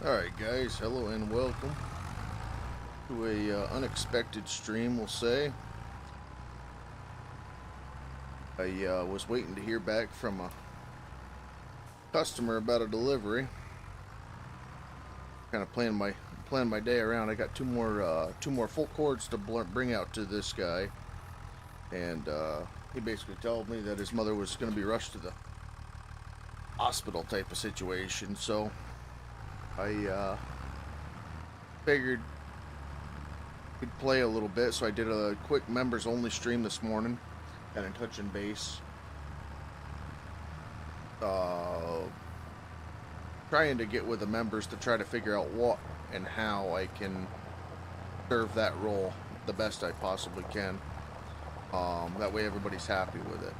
Alright guys, hello and welcome to a unexpected stream, we'll say. I was waiting to hear back from a customer about a delivery. Kind of planning my day around. I got two more full cords to bring out to this guy, and he basically told me that his mother was going to be rushed to the hospital type of situation. So I figured we'd play a little bit, so I did a quick members only stream this morning, kind of touching base, trying to get with the members to try to figure out what and how I can serve that role the best I possibly can. That way everybody's happy with it.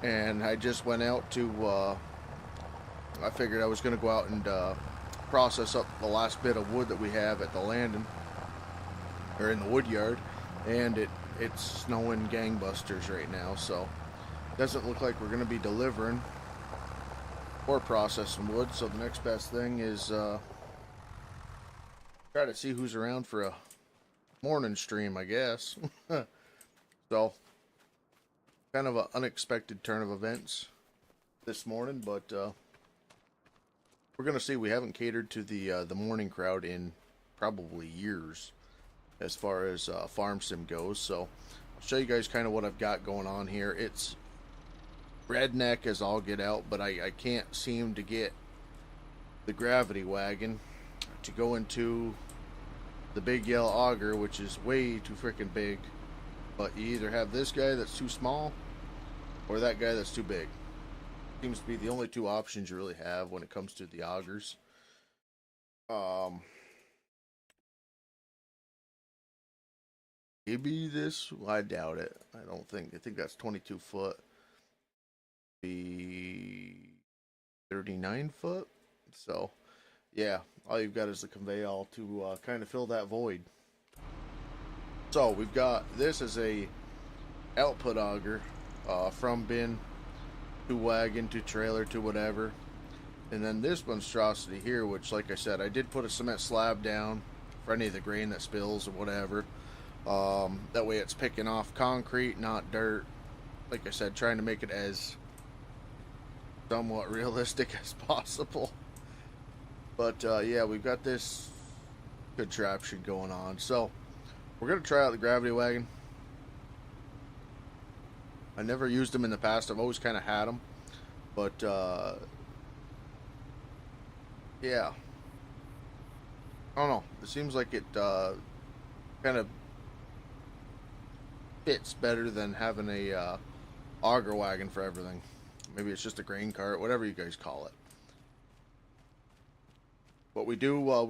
And I just went out to I figured I was going to go out and process up the last bit of wood that we have at the landing, or in the wood yard, and it's snowing gangbusters right now, so it doesn't look like we're going to be delivering or processing wood. So the next best thing is try to see who's around for a morning stream, I guess. So kind of an unexpected turn of events this morning, but we're gonna see. We haven't catered to the morning crowd in probably years as far as farm sim goes. So I'll show you guys kind of what I've got going on here. It's redneck as all get out, but I can't seem to get the gravity wagon to go into the big yellow auger, which is way too freaking big. But you either have this guy that's too small or that guy that's too big. Seems to be the only two options you really have when it comes to the augers. Maybe this, I doubt it. I think that's 22 foot. Be 39 foot. So yeah, all you've got is the conveyor to kind of fill that void. So we've got this as a output auger, from bin to wagon to trailer to whatever. And then this monstrosity here, which, like I said, I did put a cement slab down for any of the grain that spills or whatever. That way it's picking off concrete, not dirt. Like I said, trying to make it as somewhat realistic as possible. But yeah, we've got this contraption going on. So we're going to try out the gravity wagon. I never used them in the past. I've always kind of had them. But yeah, I don't know. It seems like it kind of fits better than having a auger wagon for everything. Maybe it's just a grain cart, whatever you guys call it. But we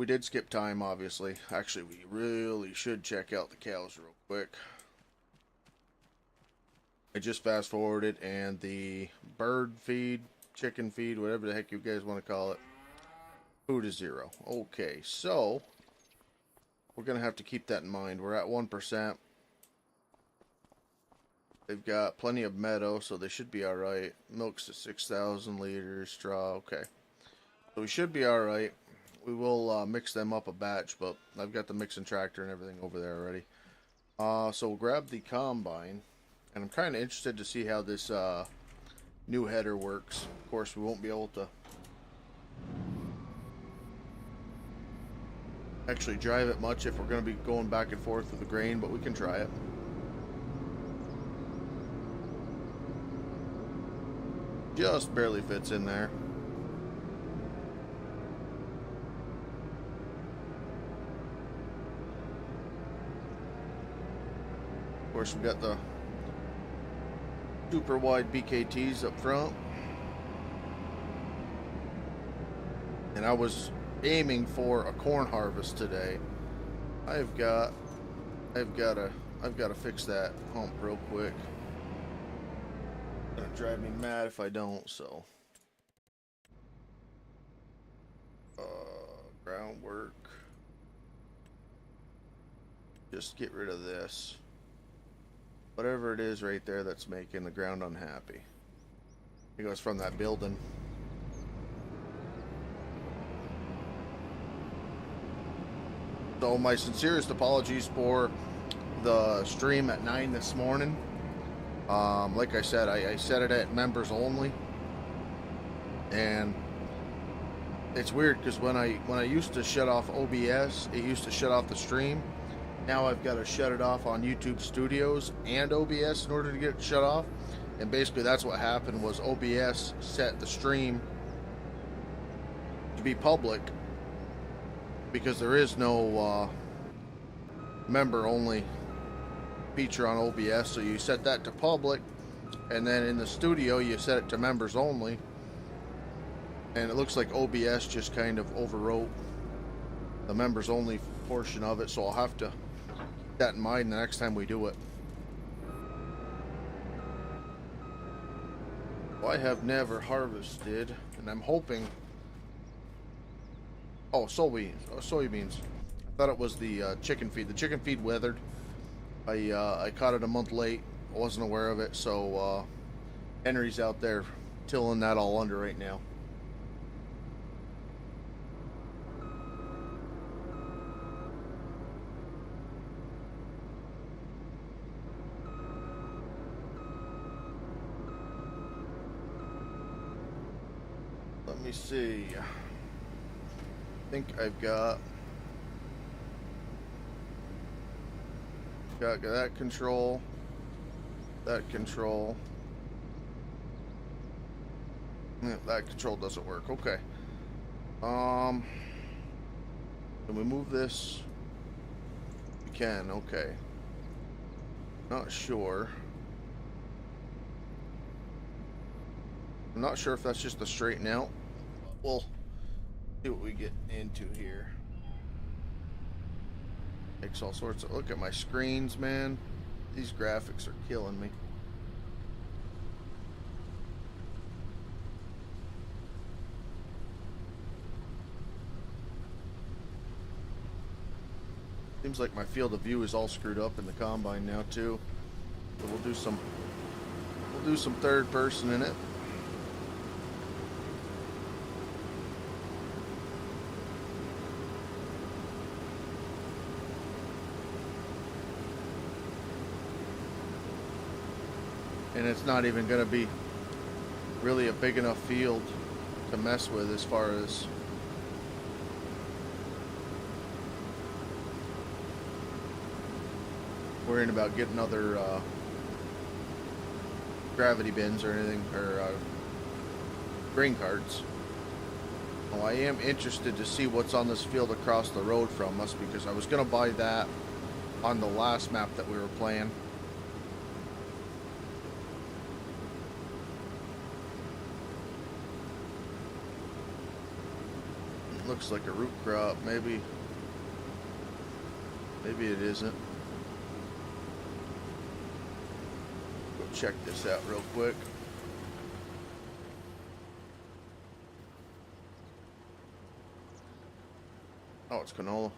did skip time, obviously. Actually, we really should check out the cows real quick. I just fast forwarded, and the bird feed, chicken feed, whatever the heck you guys want to call it, food is 0. Okay, so we're going to have to keep that in mind. We're at 1%. They've got plenty of meadow, so they should be alright. Milk's to 6,000 liters, straw, okay. So we should be alright. We will mix them up a batch, but I've got the mixing tractor and everything over there already. So we'll grab the combine, and I'm kind of interested to see how this new header works. Of course, we won't be able to actually drive it much if we're going to be going back and forth with the grain, but we can try it. Just barely fits in there. Of course, we got the super wide BKTs up front, and I was aiming for a corn harvest today. I've got to fix that hump real quick. It's gonna drive me mad if I don't. So groundwork, just get rid of this, whatever it is right there that's making the ground unhappy. It goes from that building. So my sincerest apologies for the stream at 9 this morning. Like I said, I set it at members only, and it's weird because when I used to shut off OBS, it used to shut off the stream. Now I've got to shut it off on YouTube Studios and OBS in order to get it shut off. And basically that's what happened, was OBS set the stream to be public because there is no member only feature on OBS. So you set that to public, and then in the studio you set it to members only. And it looks like OBS just kind of overwrote the members only portion of it, so I'll have to keep that in mind the next time we do it. Well, I have never harvested, and I'm hoping... Oh, soybeans. I thought it was the chicken feed. The chicken feed weathered. I caught it a month late. I wasn't aware of it, so Henry's out there tilling that all under right now. Let me see. I think I've got that control, that control. Yeah, that control doesn't work. Okay. Can we move this? We can. Okay. Not sure. I'm not sure if that's just a straighten out. We'll see what we get into here. Makes all sorts of... Look at my screens, man. These graphics are killing me. Seems like my field of view is all screwed up in the combine now too. So we'll do some third person in it. And it's not even going to be really a big enough field to mess with as far as worrying about getting other gravity bins or anything, or grain carts. Oh, I am interested to see what's on this field across the road from us, because I was going to buy that on the last map that we were playing. Looks like a root crop. Maybe it isn't. Go check this out real quick. Oh, it's canola.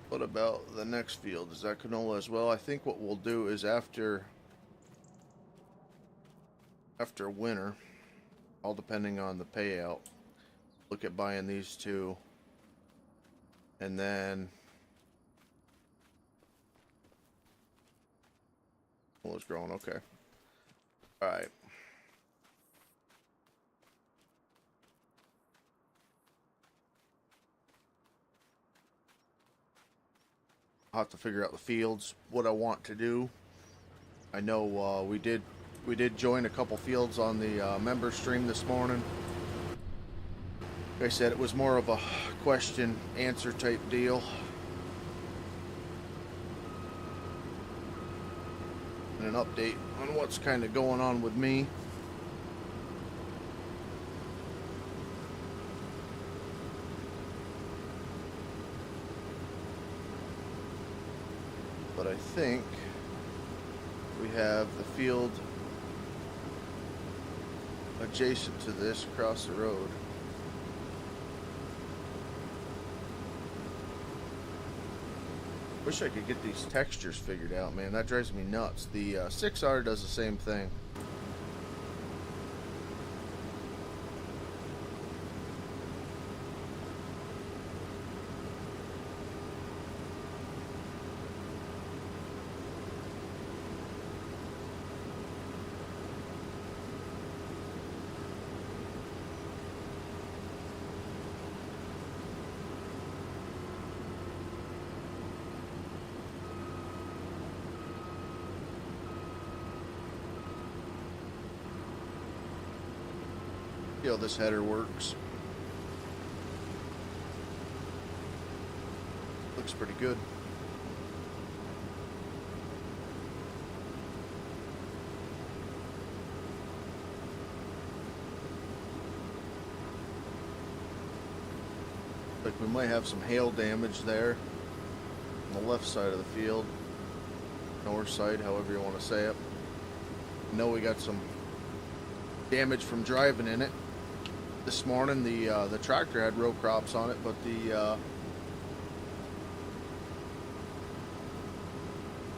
What about the next field? Is that canola as well? I think what we'll do is after winter, all depending on the payout, look at buying these two, and then it's growing. Okay. All right. I'll have to figure out the fields, what I want to do. I know we did join a couple fields on the member stream this morning. Like I said, it was more of a question answer type deal. And an update on what's kind of going on with me. But I think we have the field adjacent to this across the road. Wish I could get these textures figured out, man. That drives me nuts. The 6R does the same thing. See how this header works. Looks pretty good. Like we might have some hail damage there on the left side of the field, north side, however you want to say it. I know we got some damage from driving in it this morning. The tractor had row crops on it, but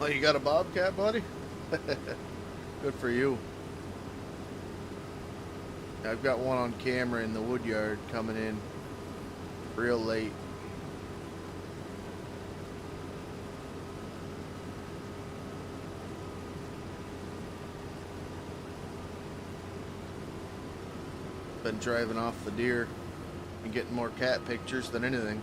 oh, you got a bobcat, buddy? Good for you. I've got one on camera in the wood yard coming in real late. Been driving off the deer and getting more cat pictures than anything.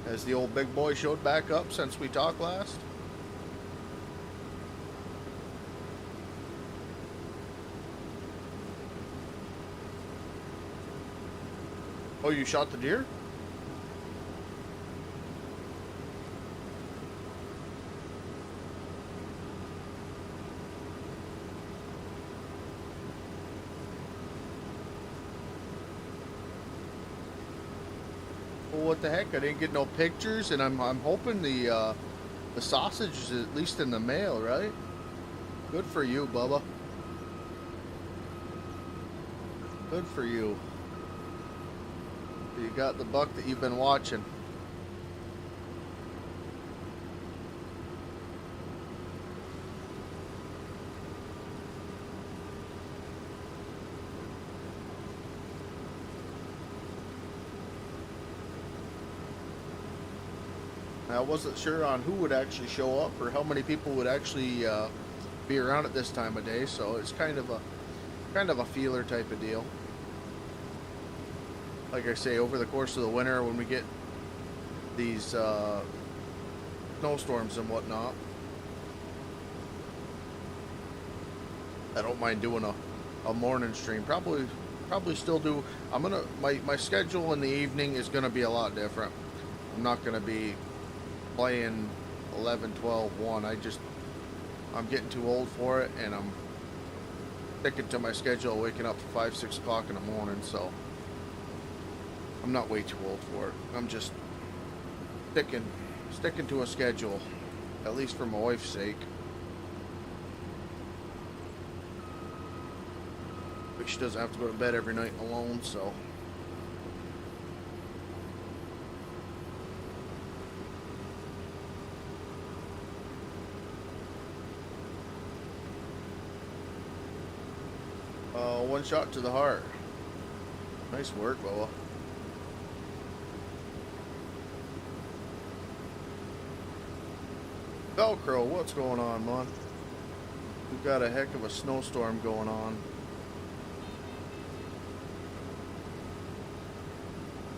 Has the old big boy showed back up since we talked last? Oh, you shot the deer? Well, what the heck? I didn't get no pictures, and I'm hoping the sausage is at least in the mail, right? Good for you, Bubba. Good for you. You got the buck that you've been watching. I wasn't sure on who would actually show up or how many people would actually be around at this time of day, so it's kind of a feeler type of deal. Like I say, over the course of the winter, when we get these snowstorms and whatnot, I don't mind doing a morning stream. Probably still do. My schedule in the evening is gonna be a lot different. I'm not gonna be playing 11, 12, 1. I'm getting too old for it, and I'm sticking to my schedule, waking up at 5, 6 o'clock in the morning, so I'm not way too old for it. I'm just sticking to a schedule, at least for my wife's sake. But she doesn't have to go to bed every night alone, so. One shot to the heart. Nice work, Boa. Velcro, what's going on, man? We've got a heck of a snowstorm going on.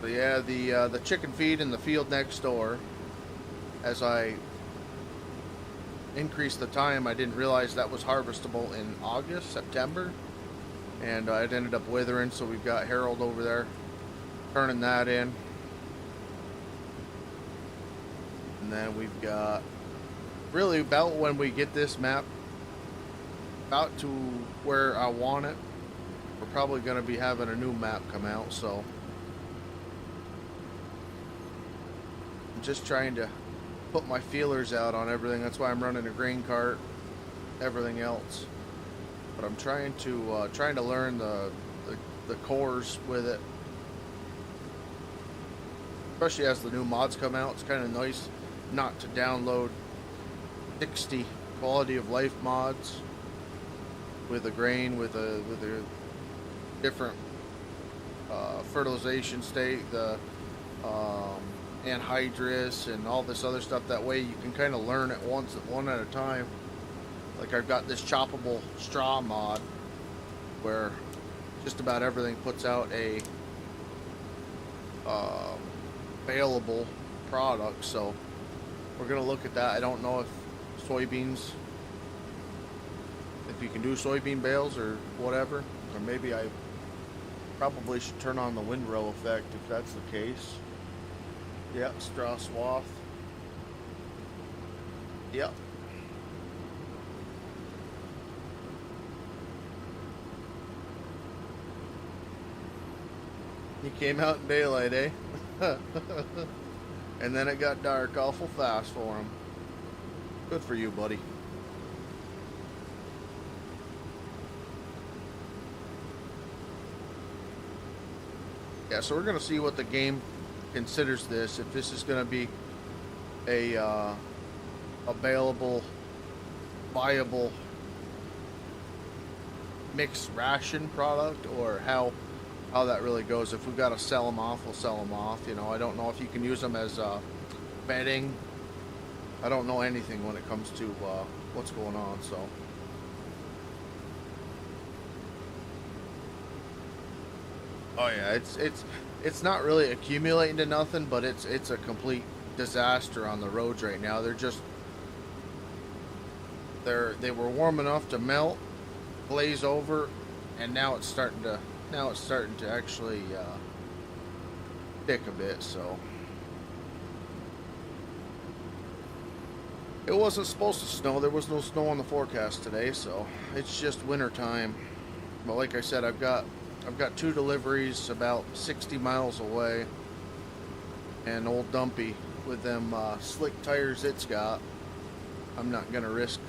But yeah, the chicken feed in the field next door, as I increased the time, I didn't realize that was harvestable in August, September. And it ended up withering, so we've got Harold over there turning that in. And then we've got, really about when we get this map about to where I want it, we're probably going to be having a new map come out, so I'm just trying to put my feelers out on everything. That's why I'm running a grain cart, everything else. But I'm trying to learn the cores with it, especially as the new mods come out. It's kind of nice not to download 60 quality of life mods with a grain, with a different fertilization state, the anhydrous, and all this other stuff. That way you can kind of learn it one at a time. Like I've got this choppable straw mod where just about everything puts out a balable product, so we're gonna look at that. I don't know if soybeans, if you can do soybean bales or whatever, or maybe I probably should turn on the windrow effect if that's the case. Yep, straw swath. Yep. He came out in daylight, eh? And then it got dark awful fast for him. Good for you, buddy. Yeah, so we're going to see what the game considers this. If this is going to be a available, viable mixed ration product, or how that really goes. If we've got to sell them off, we'll sell them off. You know, I don't know if you can use them as bedding. I don't know anything when it comes to what's going on, so. Oh yeah, it's not really accumulating to nothing, but it's a complete disaster on the roads right now. They were warm enough to melt, glaze over, and now it's starting to actually stick a bit. So it wasn't supposed to snow. There was no snow on the forecast today, so it's just winter time. But like I said, I've got 2 deliveries about 60 miles away, and old Dumpy with them slick tires it's got, I'm not gonna risk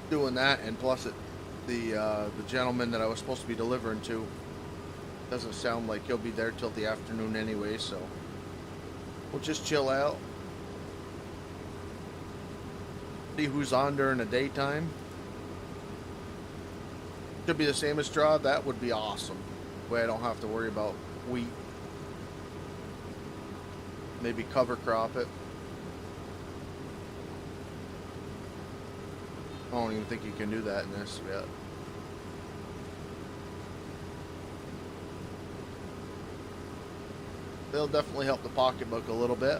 doing that. And plus the gentleman that I was supposed to be delivering to doesn't sound like he'll be there till the afternoon anyway, so we'll just chill out, see who's on during the daytime. Should be the same as straw. That would be awesome. Way I don't have to worry about wheat. Maybe cover crop it. I don't even think you can do that in this yet. They'll definitely help the pocketbook a little bit.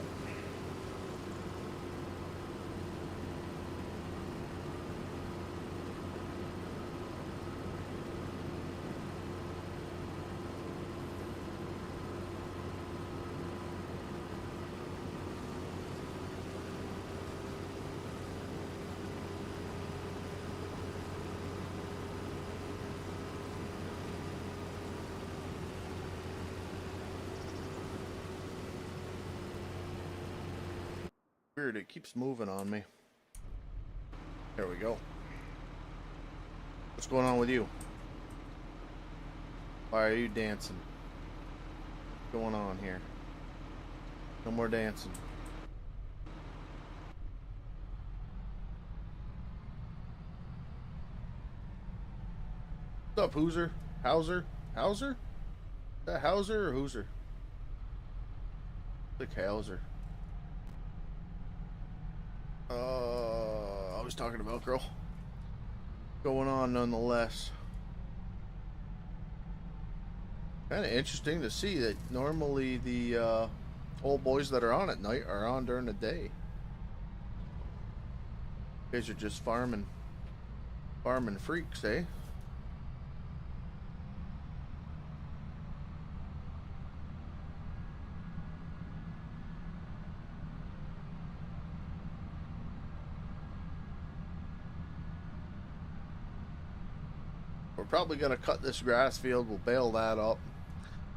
Weird, it keeps moving on me. There we go. What's going on with you? Why are you dancing? What's going on here? No more dancing. What's up, Hooser? Hauser? Hauser? Is that Hauser or Hooser? I think Hauser. I was talking about girl. Going on nonetheless. Kind of interesting to see that normally the old boys that are on at night are on during the day. You guys are just farming freaks, eh? We're probably going to cut this grass field. We'll bale that up.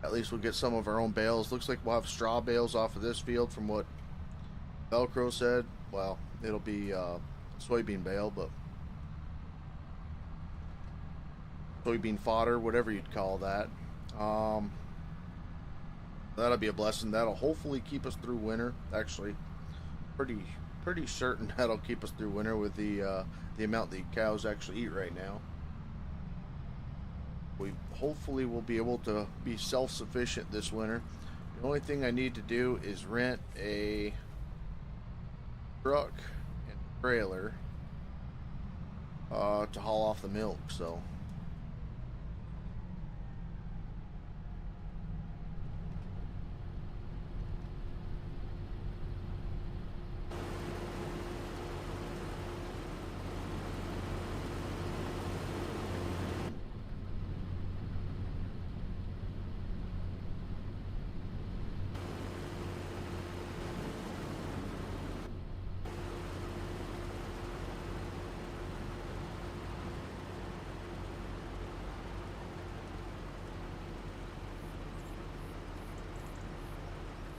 At least we'll get some of our own bales. Looks like we'll have straw bales off of this field from what Velcro said. Well, it'll be soybean bale, but soybean fodder, whatever you'd call that. That'll be a blessing. That'll hopefully keep us through winter. Actually, pretty certain that'll keep us through winter with the amount the cows actually eat right now. We hopefully will be able to be self-sufficient this winter. The only thing I need to do is rent a truck and trailer to haul off the milk. So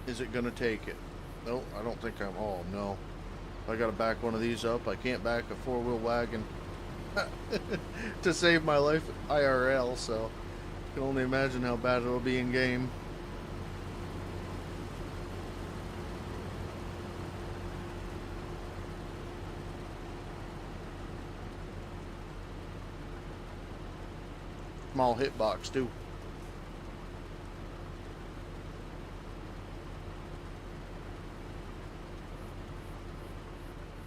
Is it gonna take it? No, I don't think I'm. Oh no, I gotta back one of these up. I can't back a four-wheel wagon to save my life IRL, so I can only imagine how bad it'll be in game. Small hitbox too.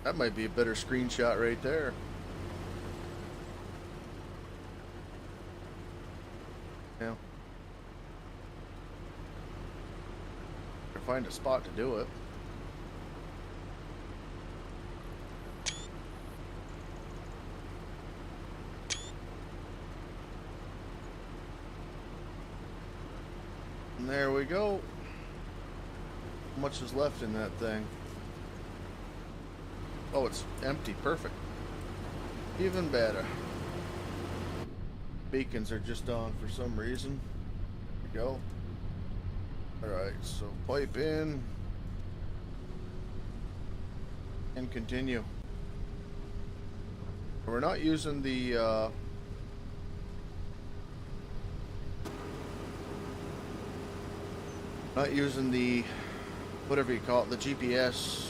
That might be a better screenshot right there. Yeah. Gotta find a spot to do it. And there we go. How much is left in that thing? Oh, it's empty. Perfect. Even better. Beacons are just on for some reason. There we go. Alright, so pipe in. And continue. We're not using the whatever you call it, the GPS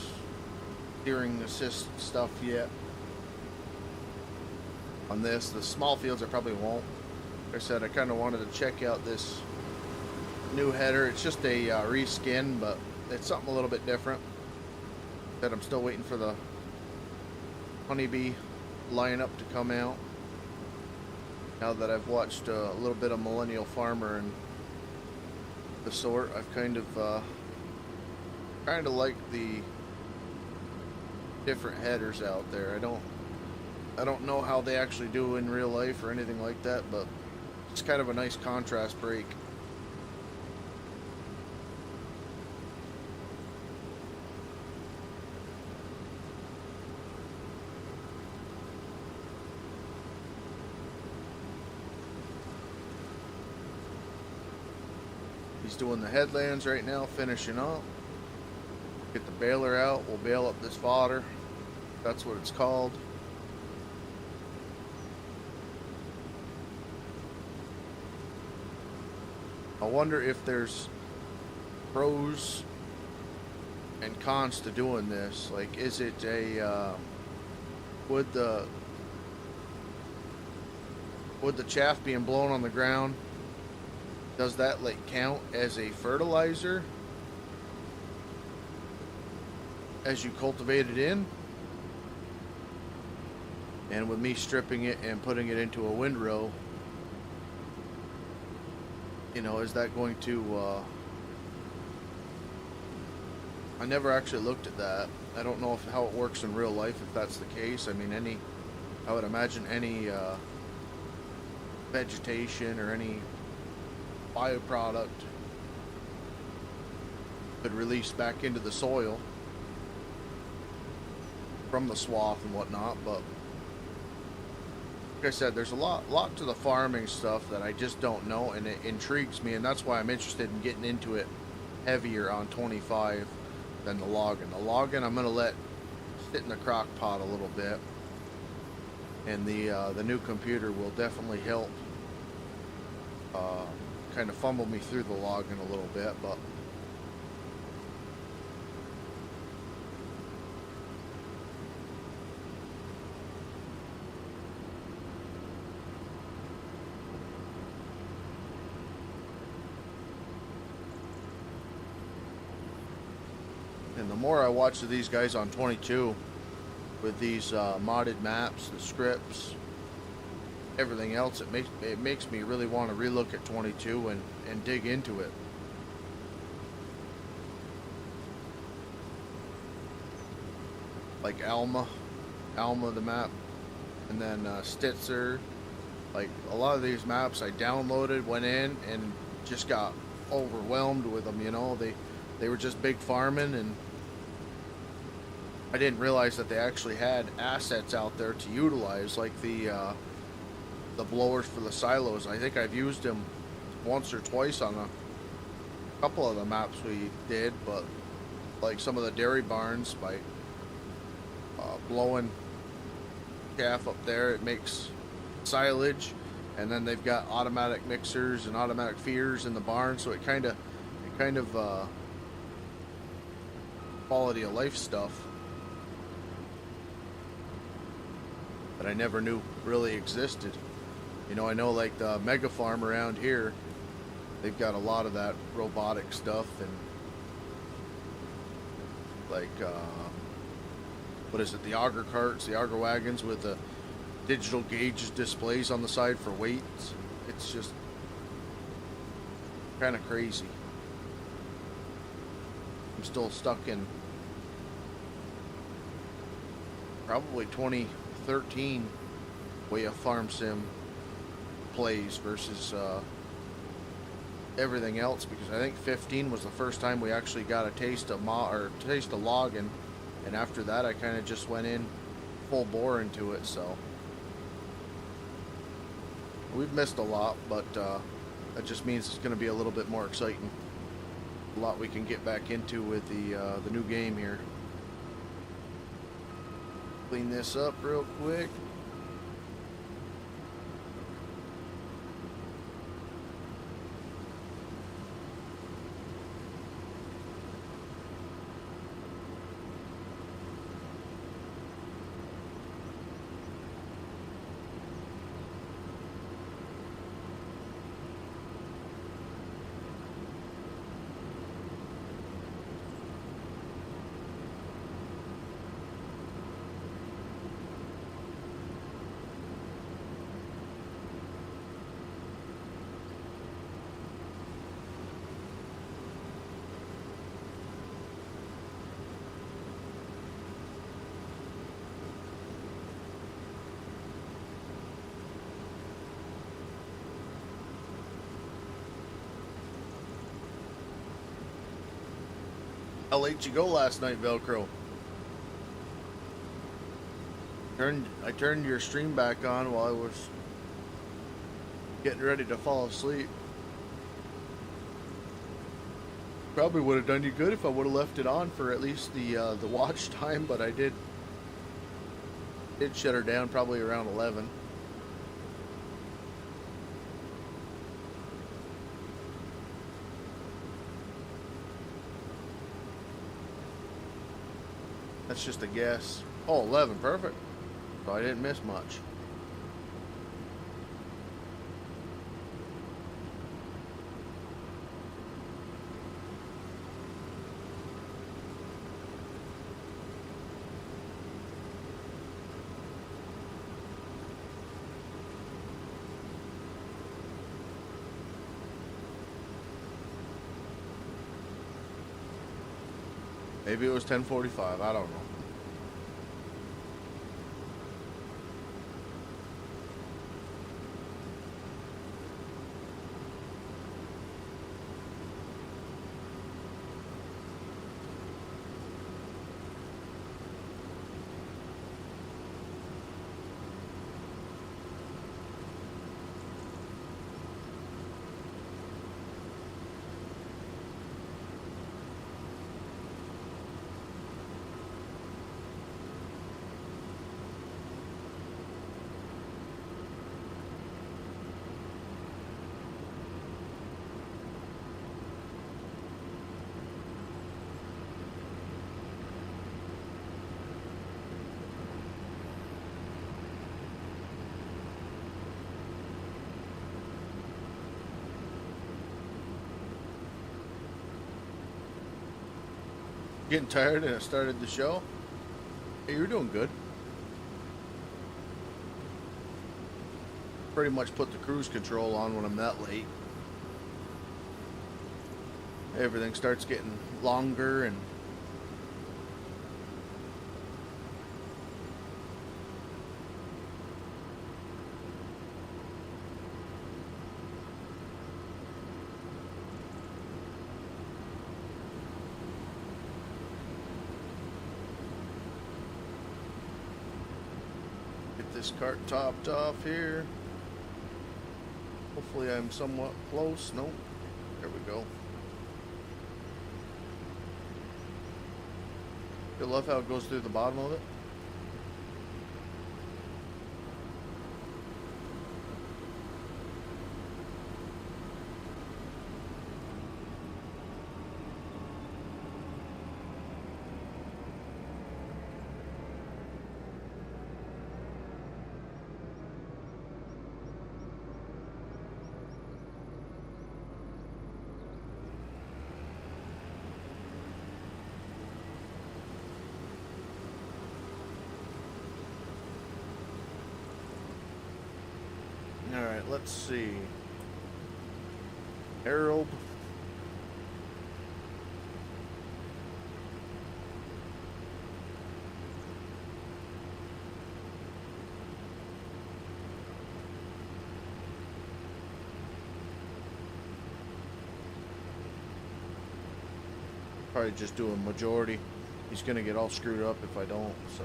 steering assist stuff yet. On this, the small fields I probably won't. Like I said, I kind of wanted to check out this new header. It's just a reskin, but it's something a little bit different. That I'm still waiting for the honeybee lineup to come out. Now that I've watched a little bit of Millennial Farmer and the sort, I've kind of like the different headers out there. I don't know how they actually do in real life or anything like that, but it's kind of a nice contrast break. He's doing the headlands right now, finishing up. Get the baler out, we'll bale up this fodder. That's what it's called. I wonder if there's pros and cons to doing this. Like, is it a would the chaff being blown on the ground, does that like count as a fertilizer as you cultivate it in? And with me stripping it and putting it into a windrow, you know, is that going to I never actually looked at that. I don't know how it works in real life, if that's the case. I mean, I would imagine any vegetation or any bioproduct could release back into the soil from the swath and whatnot. But like I said, there's a lot to the farming stuff that I just don't know, and it intrigues me, and that's why I'm interested in getting into it heavier on 25 than the logging. The logging I'm gonna let sit in the crock pot a little bit, and the new computer will definitely help kind of fumble me through the logging a little bit. But and the more I watch of these guys on 22 with these modded maps, the scripts, everything else, it makes me really want to relook at 22 and dig into it. Like Alma the map, and then Stitzer. Like a lot of these maps I downloaded, went in, and just got overwhelmed with them. You know, they were just big farming, and I didn't realize that they actually had assets out there to utilize, like the blowers for the silos. I think I've used them once or twice on A couple of the maps we did, but like some of the dairy barns, by blowing calf up there, it makes silage, and then they've got automatic mixers and automatic feeders in the barn, so it kind of quality of life stuff that I never knew really existed. You know, I know like the mega farm around here, they've got a lot of that robotic stuff, and like what is it, the auger carts, the auger wagons with the digital gauge displays on the side for weights. It's just kind of crazy. I'm still stuck in probably 2013 way of farm sim plays versus everything else, because I think 15 was the first time we actually got a taste of logging, and after that I kind of just went in full bore into it. So we've missed a lot, but that just means it's going to be a little bit more exciting. A lot we can get back into with the new game here. Clean this up real quick. How late you go last night, Velcro? I turned your stream back on while I was getting ready to fall asleep. Probably would have done you good if I would have left it on for at least the watch time, but I did shut her down probably around 11. That's just a guess. Oh, 11, perfect. So I didn't miss much. Maybe it was 10:45, I don't know. Getting tired and I started the show. Hey, you're doing good. Pretty much put the cruise control on when I'm that late. Everything starts getting longer and this cart topped off here. Hopefully I'm somewhat close. Nope. There we go. I love how it goes through the bottom of it. Alright, let's see. Harold. Probably just do a majority. He's gonna get all screwed up if I don't, so.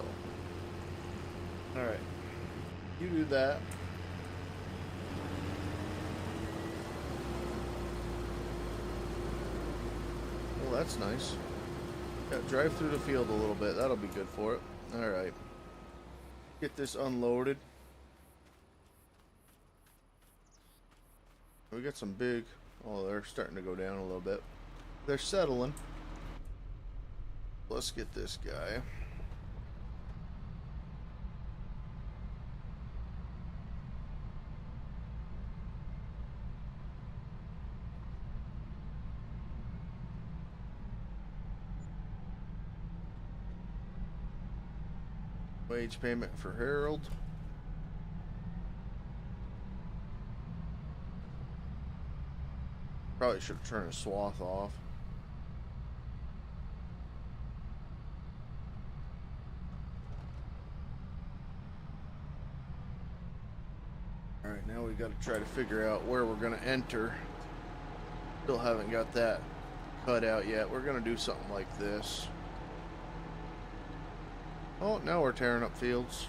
Alright. You do that. Well, that's nice. Yeah, drive through the field a little bit. That'll be good for it. Alright. Get this unloaded. We got some big... Oh, they're starting to go down a little bit. They're settling. Let's get this guy. Wage payment for Harold. Probably should have turned a swath off. Alright, now we got to try to figure out where we're going to enter. Still haven't got that cut out yet. We're going to do something like this. Oh, now we're tearing up fields.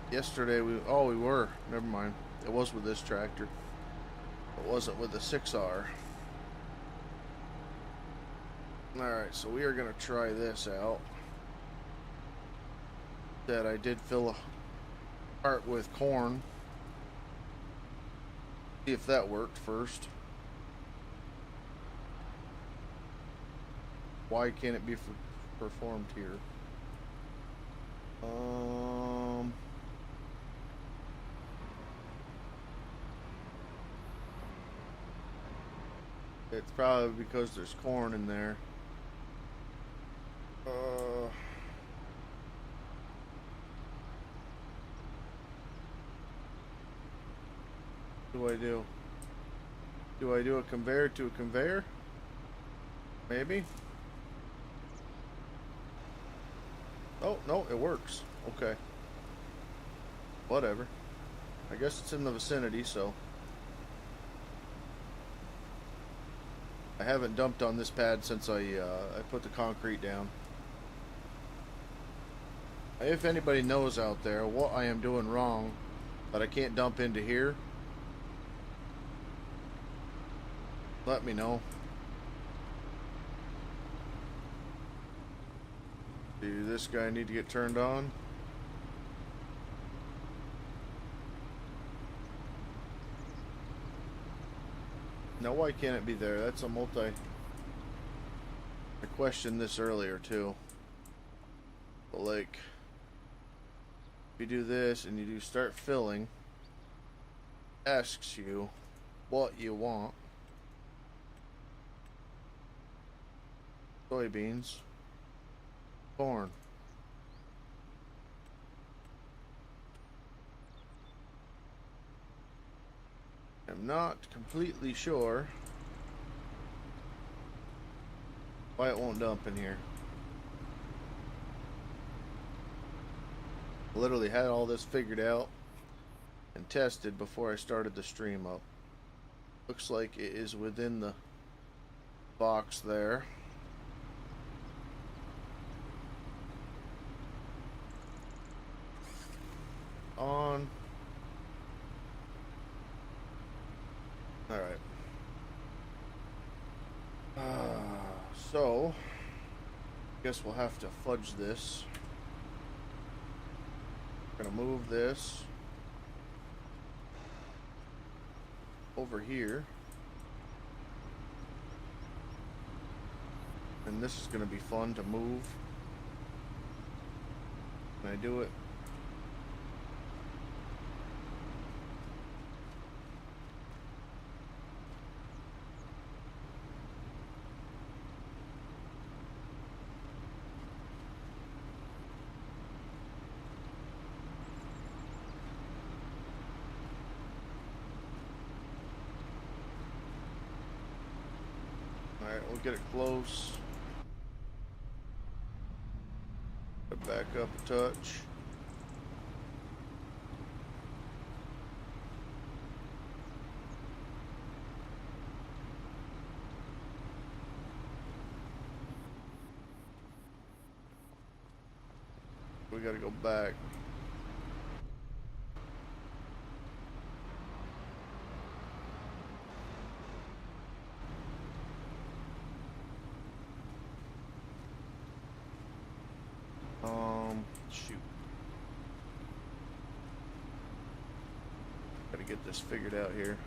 Yesterday we were. Never mind. It was with this tractor. It wasn't with the 6R. Alright, so we are going to try this out. That I did fill a part with corn. See if that worked first. Why can't it be performed here? It's probably because there's corn in there. What do I do? Do I do a conveyor to a conveyor? Maybe? Oh, no, it works. Okay. Whatever. I guess it's in the vicinity, so. I haven't dumped on this pad since I put the concrete down. If anybody knows out there what I am doing wrong that I can't dump into here, let me know. Do this guy need to get turned on? Now why can't it be there? That's a multi... I questioned this earlier too. But like, if you do this and you do start filling, asks you what you want. Soybeans. Corn. I'm not completely sure why it won't dump in here. Literally had all this figured out and tested before I started the stream up. Looks like it is within the box there. On. Alright. So Guess we'll have to fudge this. Gonna move this over here. And this is gonna be fun to move. Can I do it? Alright, we'll get it close. Back up a touch. We gotta go back. Shoot. Gotta get this figured out here.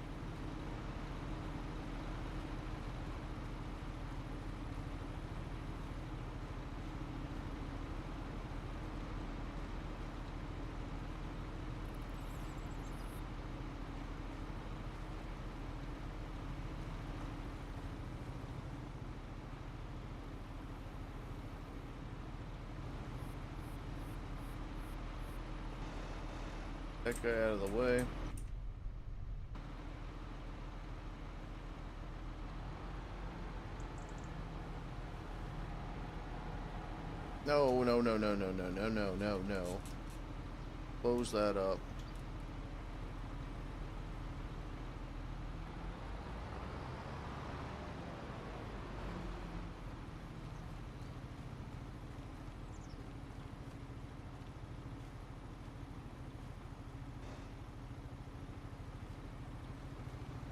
That guy out of the way. No, no, no, no, no, no, no, no, no, no. Close that up.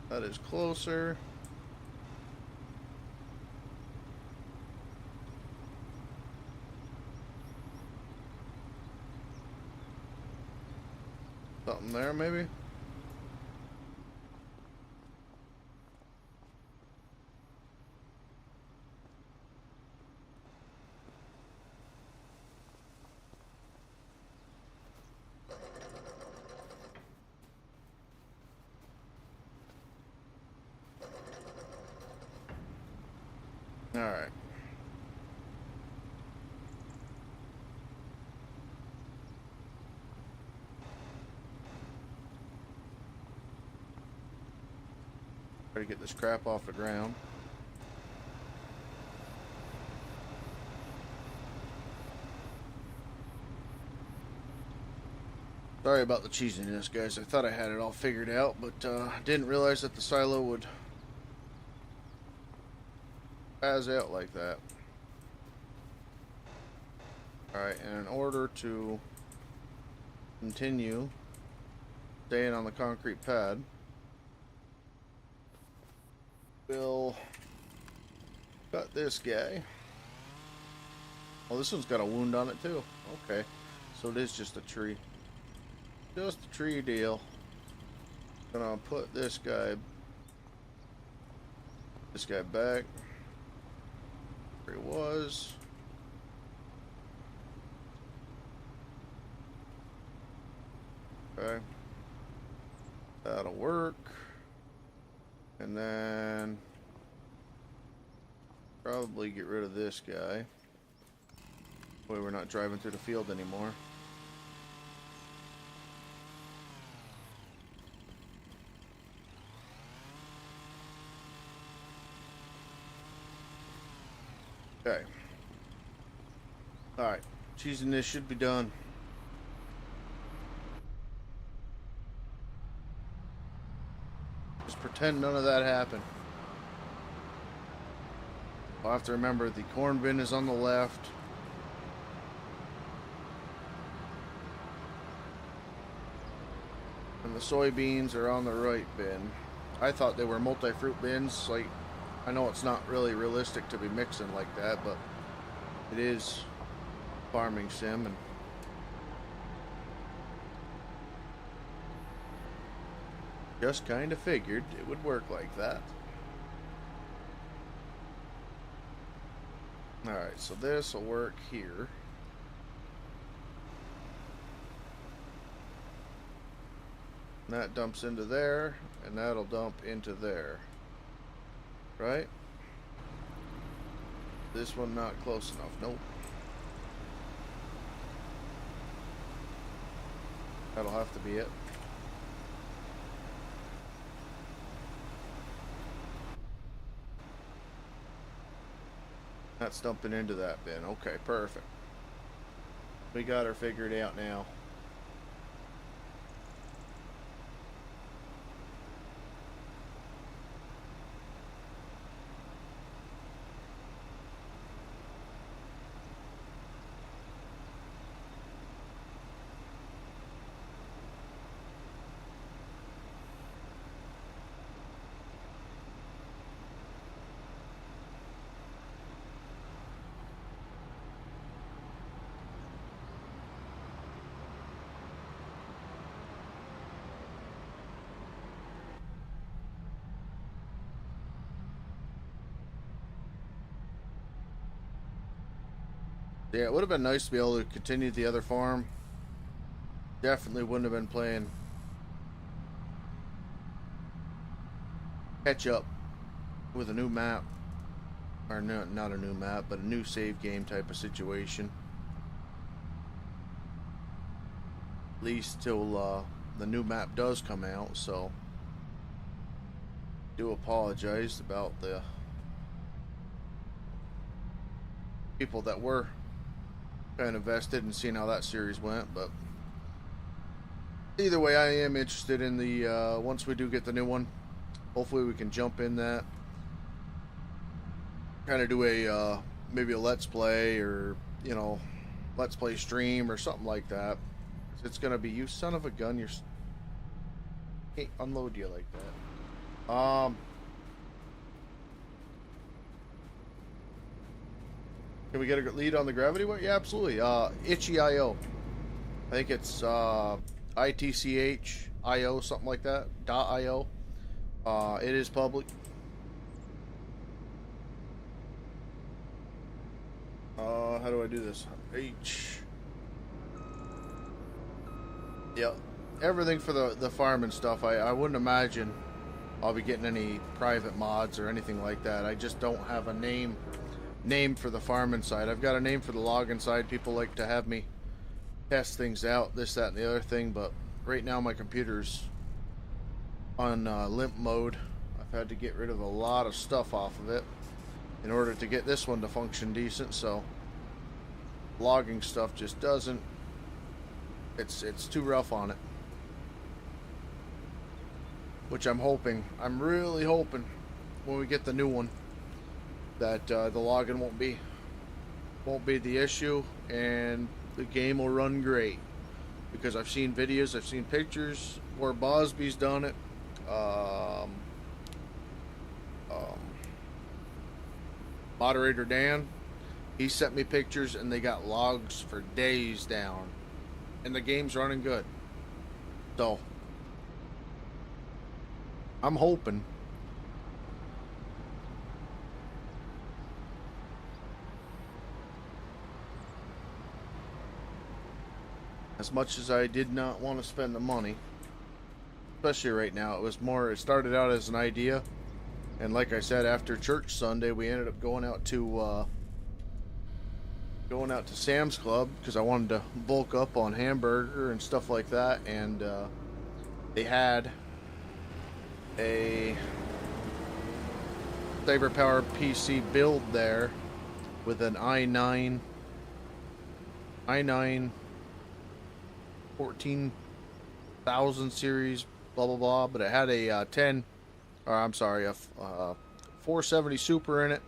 That is closer. Something there, maybe? All right. Try to get this crap off the ground. Sorry about the cheesiness, guys. I thought I had it all figured out, but didn't realize that the silo would spaz out like that. Alright, and in order to continue staying on the concrete pad, we'll cut this guy. Oh, this one's got a wound on it too. Okay, so it is just a tree. Just a tree deal. Gonna put this guy back where he was. Okay, that'll work. And then probably get rid of this guy. Boy, we're not driving through the field anymore. Okay. Alright. Cheesing this should be done. Just pretend none of that happened. I'll have to remember the corn bin is on the left. And the soybeans are on the right bin. I thought they were multi-fruit bins. Like, I know it's not really realistic to be mixing like that, but It is farming sim, and just kind of figured it would work like that. Alright, so this will work here. And that dumps into there, and that'll dump into there. Right? This one not close enough. Nope. That'll have to be it. That's dumping into that bin. Okay, perfect. We got her figured out now. Yeah, it would have been nice to be able to continue the other farm. Definitely wouldn't have been playing catch up with a new map. Or no, not a new map, but a new save game type of situation. At least till the new map does come out, so do apologize about the people that were kind of vested in seeing how that series went, but either way, I am interested in the once we do get the new one, hopefully we can jump in that, kind of do a maybe a let's play, or you know, let's play stream or something like that. It's gonna be, you son of a gun, you're can't unload you like that. Can we get a lead on the gravity weight? Yeah, absolutely. Itchy.io. I think it's ITCH.io, something like that. .io. It is public. How do I do this? H. Yep. Everything for the farm and stuff. I wouldn't imagine I'll be getting any private mods or anything like that. I just don't have a name for the farming side. I've got a name for the logging side. People like to have me test things out, this, that, and the other thing, but right now my computer's on limp mode. I've had to get rid of a lot of stuff off of it in order to get this one to function decent, so logging stuff just doesn't, it's too rough on it. Which I'm really hoping when we get the new one that the logging won't be the issue and the game will run great, because I've seen videos, I've seen pictures where Bosby's done it. Moderator Dan, he sent me pictures and they got logs for days down and the game's running good. So I'm hoping. As much as I did not want to spend the money, especially right now, it started out as an idea, and like I said, after church Sunday, we ended up going out to Sam's Club because I wanted to bulk up on hamburger and stuff like that, and they had a Saber Power PC build there with an i9 14,000 series, blah blah blah, but it had a 470 Super in it,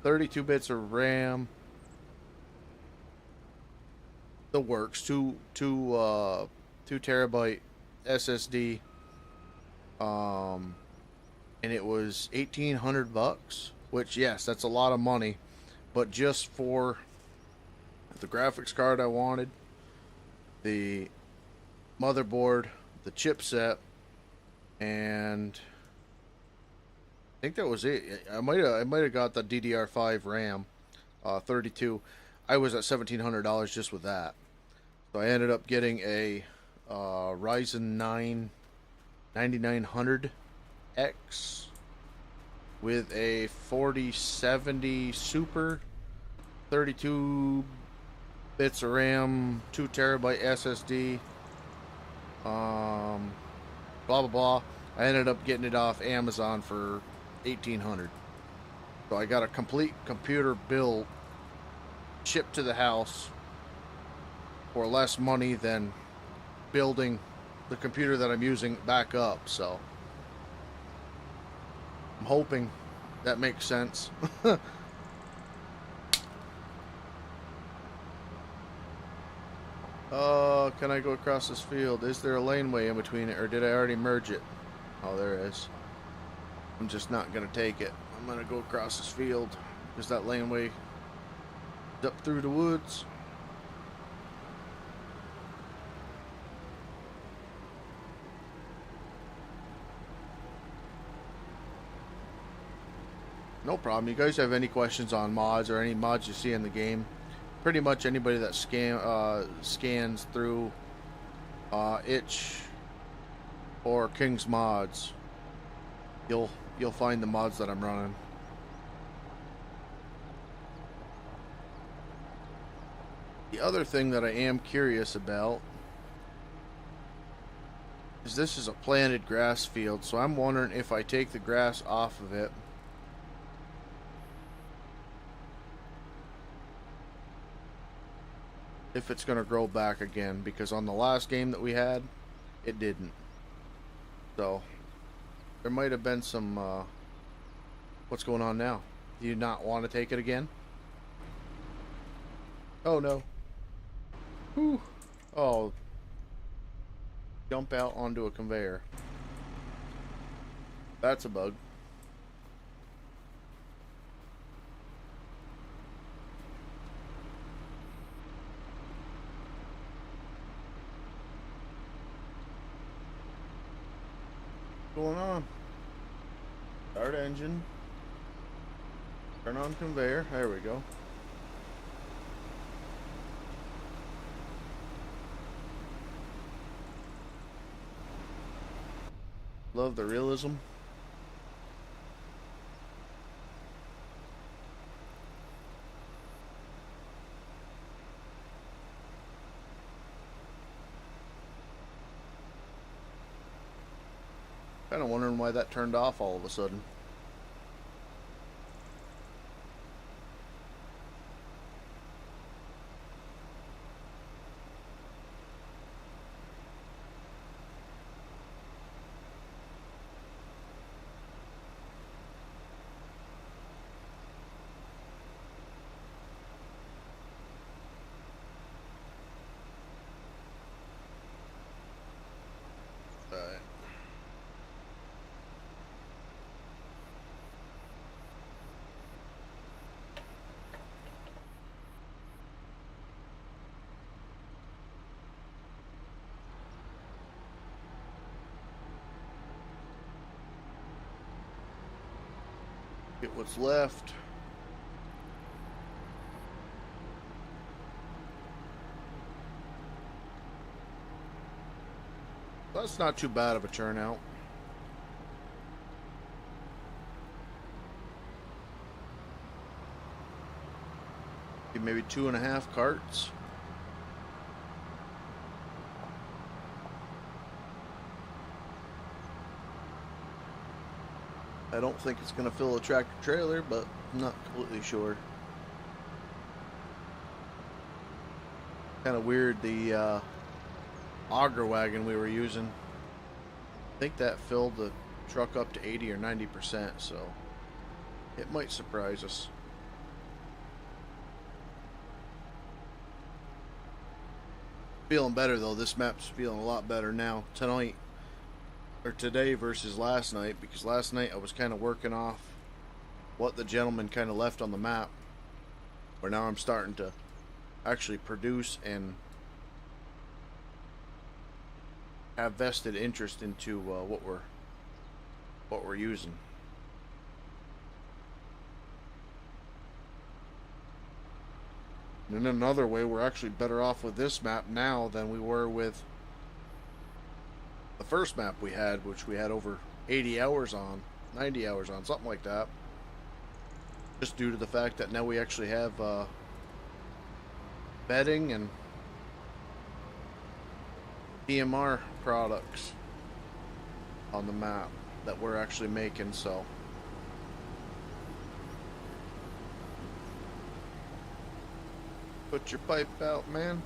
32 bits of RAM, the works, two terabyte SSD, and it was $1,800, which, yes, that's a lot of money, but just for the graphics card I wanted, the motherboard, the chipset, and I think that was it. I might have got the DDR5 RAM, 32. I was at $1,700 just with that. So I ended up getting a Ryzen 9 9900X with a 4070 Super, 32 bits of RAM, 2 terabyte SSD, blah blah blah. I ended up getting it off Amazon for $1,800. So I got a complete computer build shipped to the house for less money than building the computer that I'm using back up. So I'm hoping that makes sense. Can I go across this field? Is there a laneway in between it, or did I already merge it? Oh, there is. I'm just not gonna take it. I'm gonna go across this field because that laneway is up through the woods. No problem. You guys have any questions on mods or any mods you see in the game? Pretty much anybody that scans through Itch or King's Mods, you'll find the mods that I'm running. The other thing that I am curious about is this is a planted grass field, so I'm wondering if I take the grass off of it, if it's going to grow back again, because on the last game that we had, it didn't. So there might have been some what's going on now? Do you not want to take it again? Oh no. Whew. Oh, jump out onto a conveyor. That's a bug. What's going on? Start engine. Turn on conveyor. There we go. Love the realism. Kind of wondering why that turned off all of a sudden. Alright. Get what's left. That's not too bad of a turnout. Maybe 2.5 carts. I don't think it's going to fill a tractor trailer, but I'm not completely sure. Kind of weird, the auger wagon we were using, I think that filled the truck up to 80 or 90%, so it might surprise us. Feeling better though. This map's feeling a lot better now tonight, or today versus last night, because last night I was kind of working off what the gentleman kind of left on the map, where now I'm starting to actually produce and have vested interest into what we're using. And in another way, we're actually better off with this map now than we were with the first map we had, which we had over 80 hours on, 90 hours on, something like that. Just due to the fact that now we actually have bedding and PMR products on the map that we're actually making, so put your pipe out, man.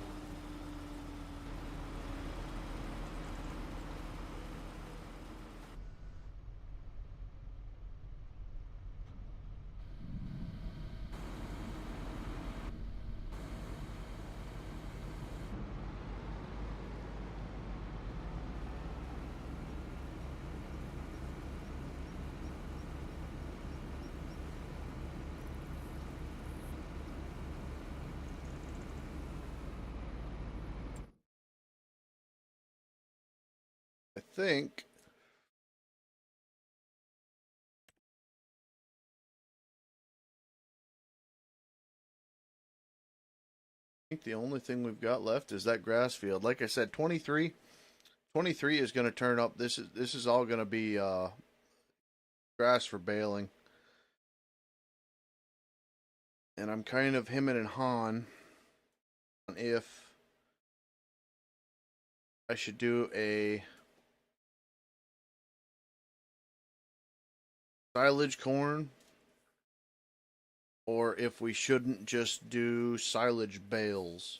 I think the only thing we've got left is that grass field. Like I said, 23 is going to turn up. This is all going to be grass for baling. And I'm kind of hemming and hawing on if I should do a silage corn or if we shouldn't just do silage bales.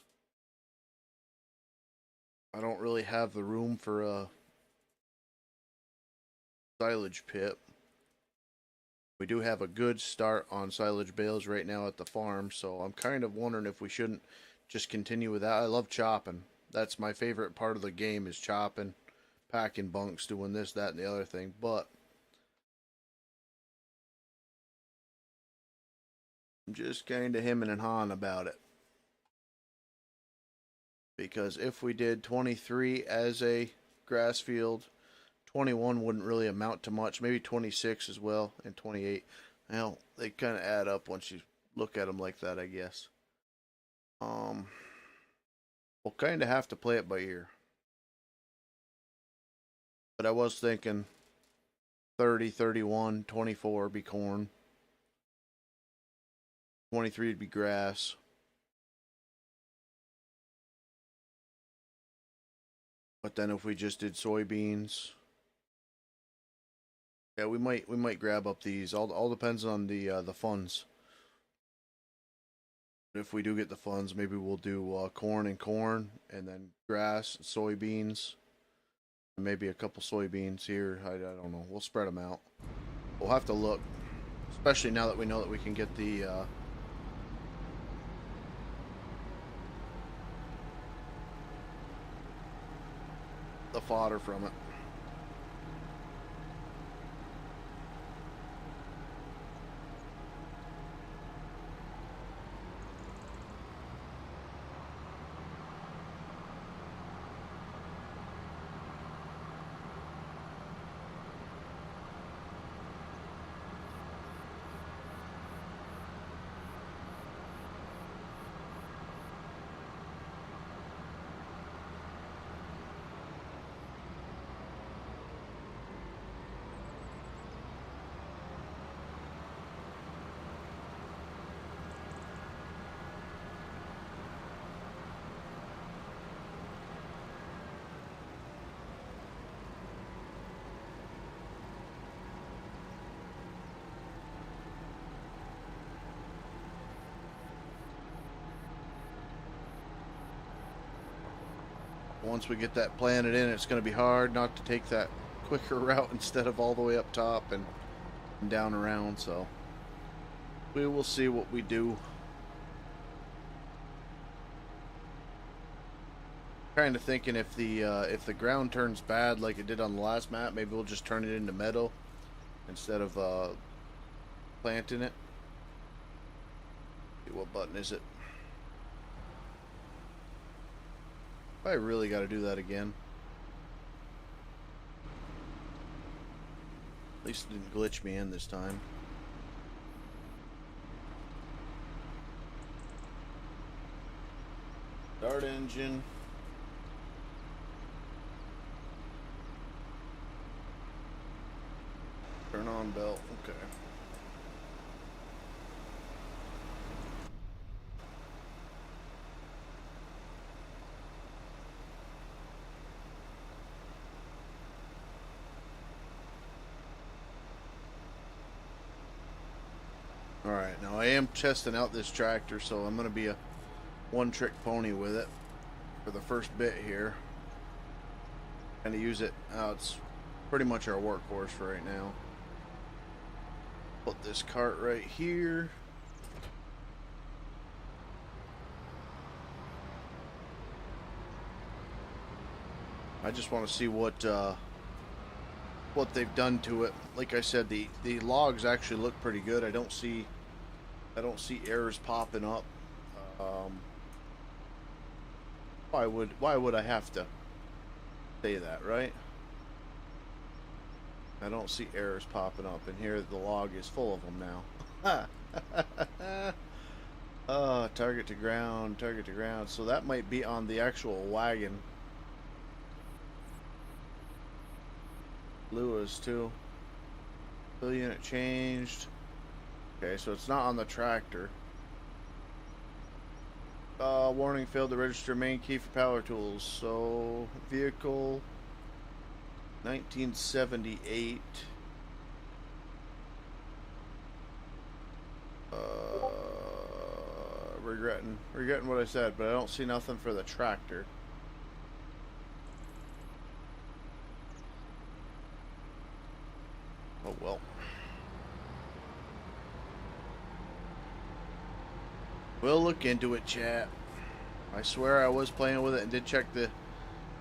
I don't really have the room for a silage pit. We do have a good start on silage bales right now at the farm, so I'm kind of wondering if we shouldn't just continue with that. I love chopping. That's my favorite part of the game, is chopping, packing bunks, doing this, that, and the other thing. But I'm just kind of hemming and hawing about it. Because if we did 23 as a grass field, 21 wouldn't really amount to much. Maybe 26 as well, and 28. Well, they kind of add up once you look at them like that, I guess. We'll kind of have to play it by ear. But I was thinking 30, 31, 24 would be corn. 23 would be grass. But then if we just did soybeans, yeah, we might grab up these. All depends on the funds. If we do get the funds, maybe we'll do corn, and then grass, soybeans, and maybe a couple soybeans here. I don't know. We'll spread them out. We'll have to look, especially now that we know that we can get the fodder from it. Once we get that planted in, it's going to be hard not to take that quicker route instead of all the way up top and down around. So we will see what we do. Kind of thinking if the ground turns bad like it did on the last map, maybe we'll just turn it into meadow instead of planting it. See, what button is it? I really got to do that again. At least it didn't glitch me in this time. Start engine. Turn on belt. Okay. Alright, now I am testing out this tractor, so I'm going to be a one-trick pony with it for the first bit here. Kind of use it. It's pretty much our workhorse for right now. Put this cart right here. I just want to see what they've done to it. Like I said, the logs actually look pretty good. I don't see errors popping up. Why would I have to say that, right? I don't see errors popping up, and here the log is full of them now. Target to ground, target to ground. So that might be on the actual wagon. Lewis too. Fill unit changed. Okay, so it's not on the tractor. Warning, failed to register main key for power tools. So vehicle 1978. Regretting what I said, but I don't see nothing for the tractor. Oh well. We'll look into it, chat. I swear I was playing with it and did check the...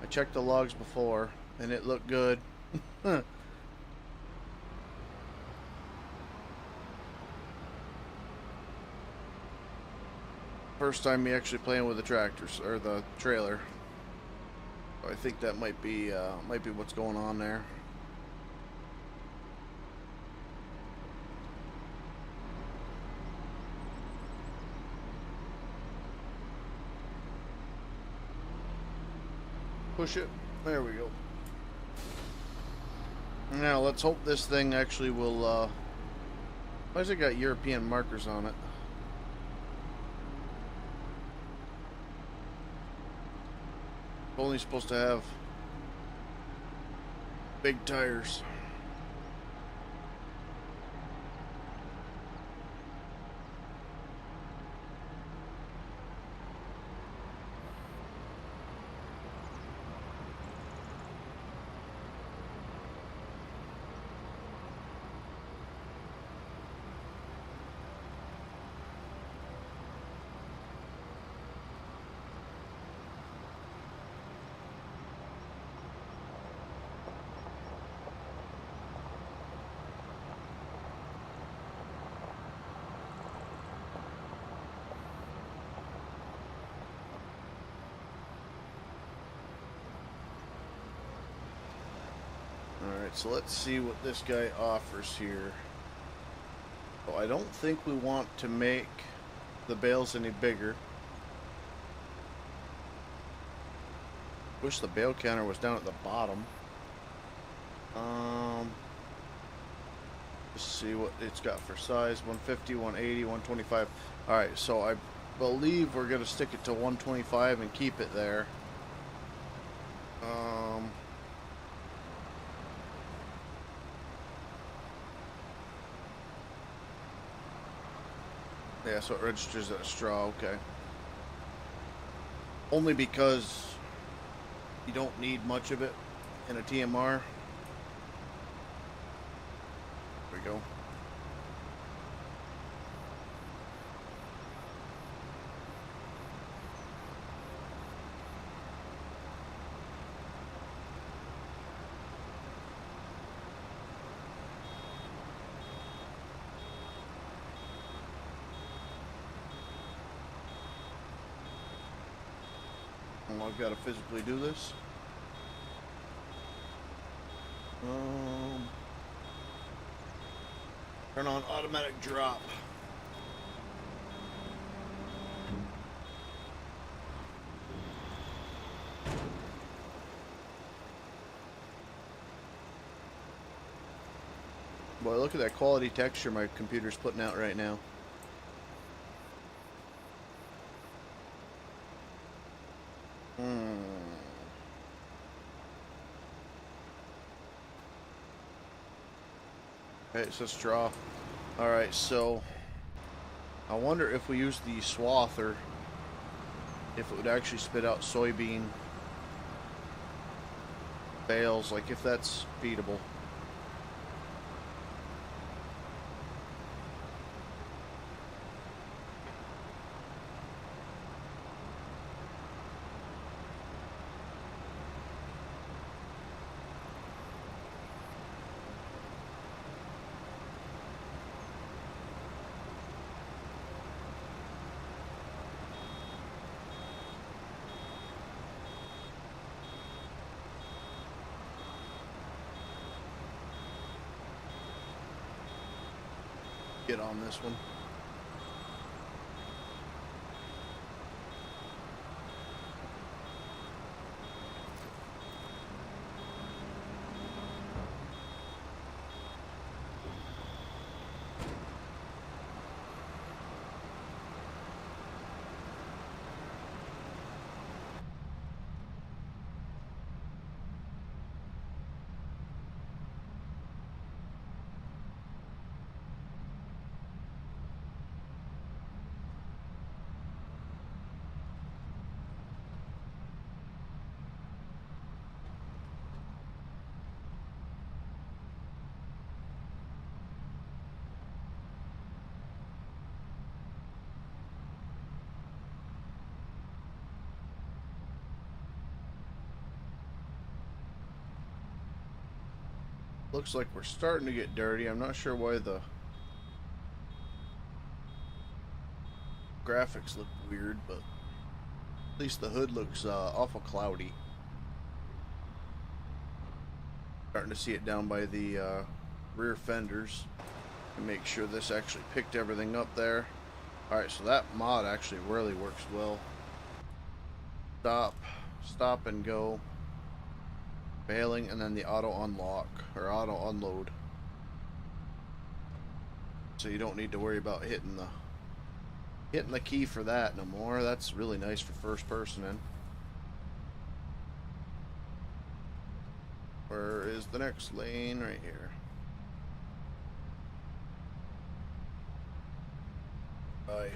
I checked the logs before, and it looked good. First time me actually playing with the tractors, or the trailer. I think that might be what's going on there. Push it. There we go. Now let's hope this thing actually will. Why has it got European markers on it? It's only supposed to have big tires. Alright, so let's see what this guy offers here. Oh, I don't think we want to make the bales any bigger. Wish the bale counter was down at the bottom. Let's see what it's got for size. 150, 180, 125. Alright, so I believe we're going to stick it to 125 and keep it there. Yeah, so it registers at a straw, okay. Only because you don't need much of it in a TMR. There we go. Oh, I've got to physically do this. Turn on automatic drop. Boy, look at that quality texture my computer's putting out right now. Okay, so let's draw. Alright, so I wonder if we use the swather, if it would actually spit out soybean bales, like if that's feasible. Get on this one. Looks like we're starting to get dirty. I'm not sure why the graphics look weird, but at least the hood looks awful cloudy. Starting to see it down by the rear fenders. And make sure this actually picked everything up there. Alright, so that mod actually really works well. Stop and go. Bailing, and then the auto unlock or auto unload, so you don't need to worry about hitting the key for that no more. That's really nice for first person. In where is the next lane? Right here. Right.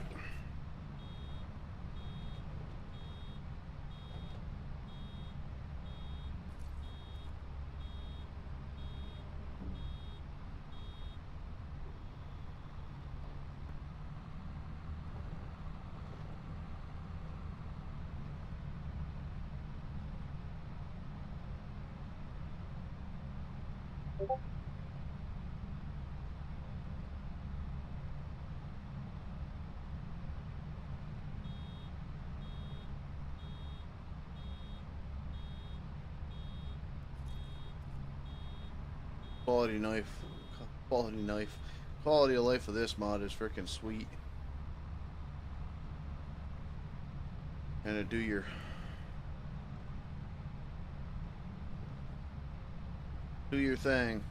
Quality knife. Quality knife. Quality of life of this mod is freaking sweet. And to do your thing.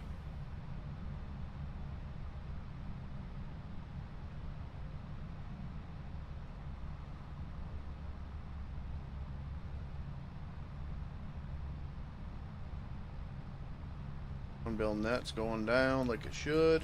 Unbill net's going down like it should.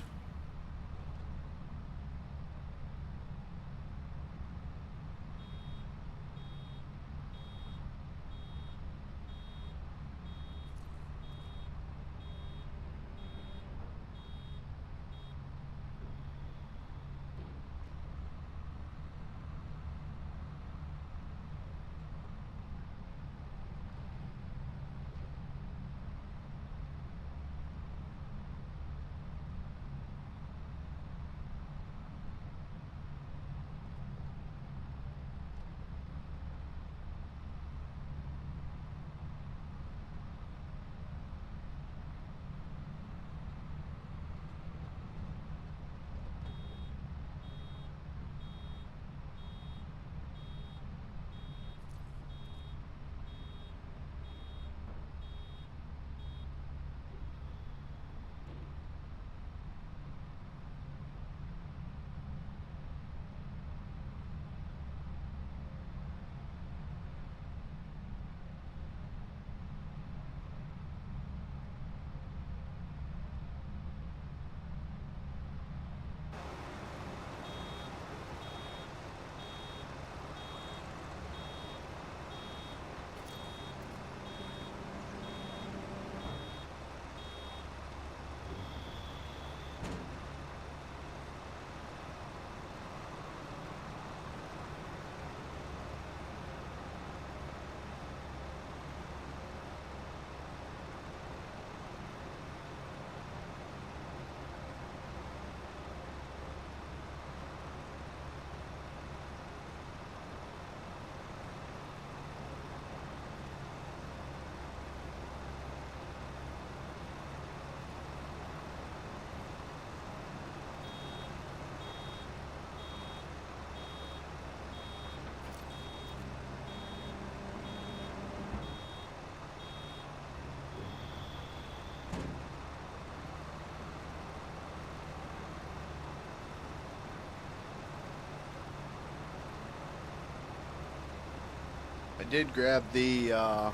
I did grab the, I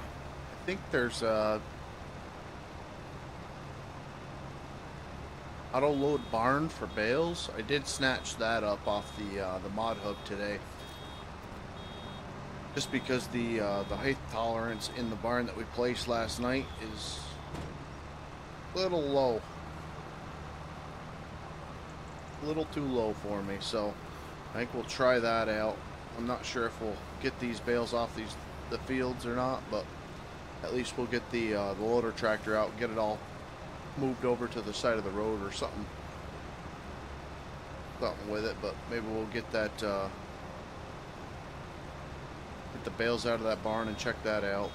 think there's a auto load barn for bales. I did snatch that up off the mod hub today. Just because the height tolerance in the barn that we placed last night is a little low. A little too low for me, so I think we'll try that out. I'm not sure if we'll get these bales off the fields or not, but at least we'll get the loader tractor out and get it all moved over to the side of the road or something with it. But maybe we'll get that get the bales out of that barn and check that out.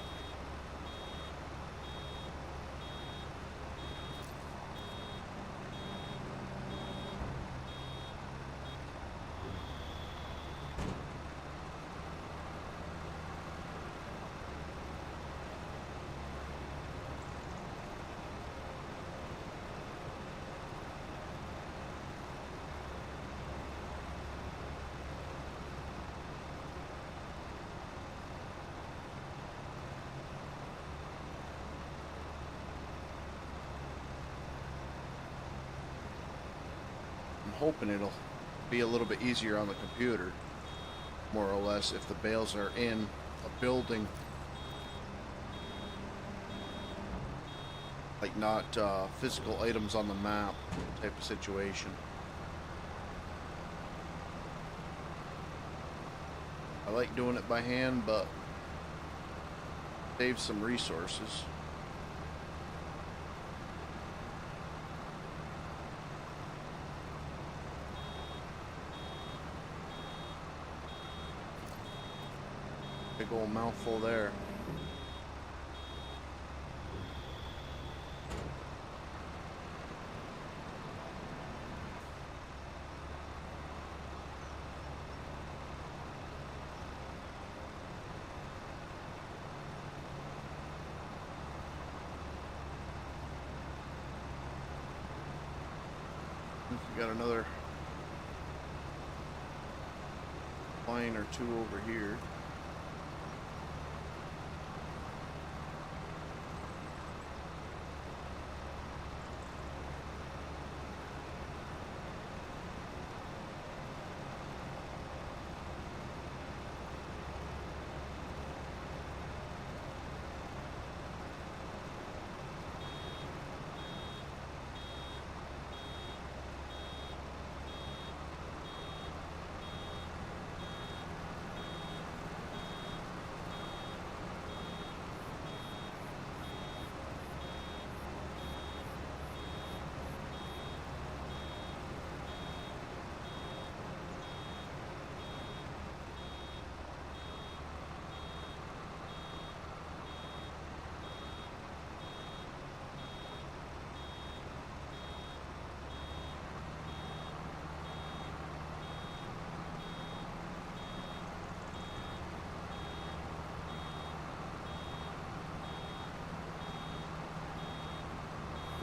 Hoping it'll be a little bit easier on the computer, more or less, if the bales are in a building, like not physical items on the map type of situation. I like doing it by hand, but saves some resources. Big old mouthful there. We got another line or two over here.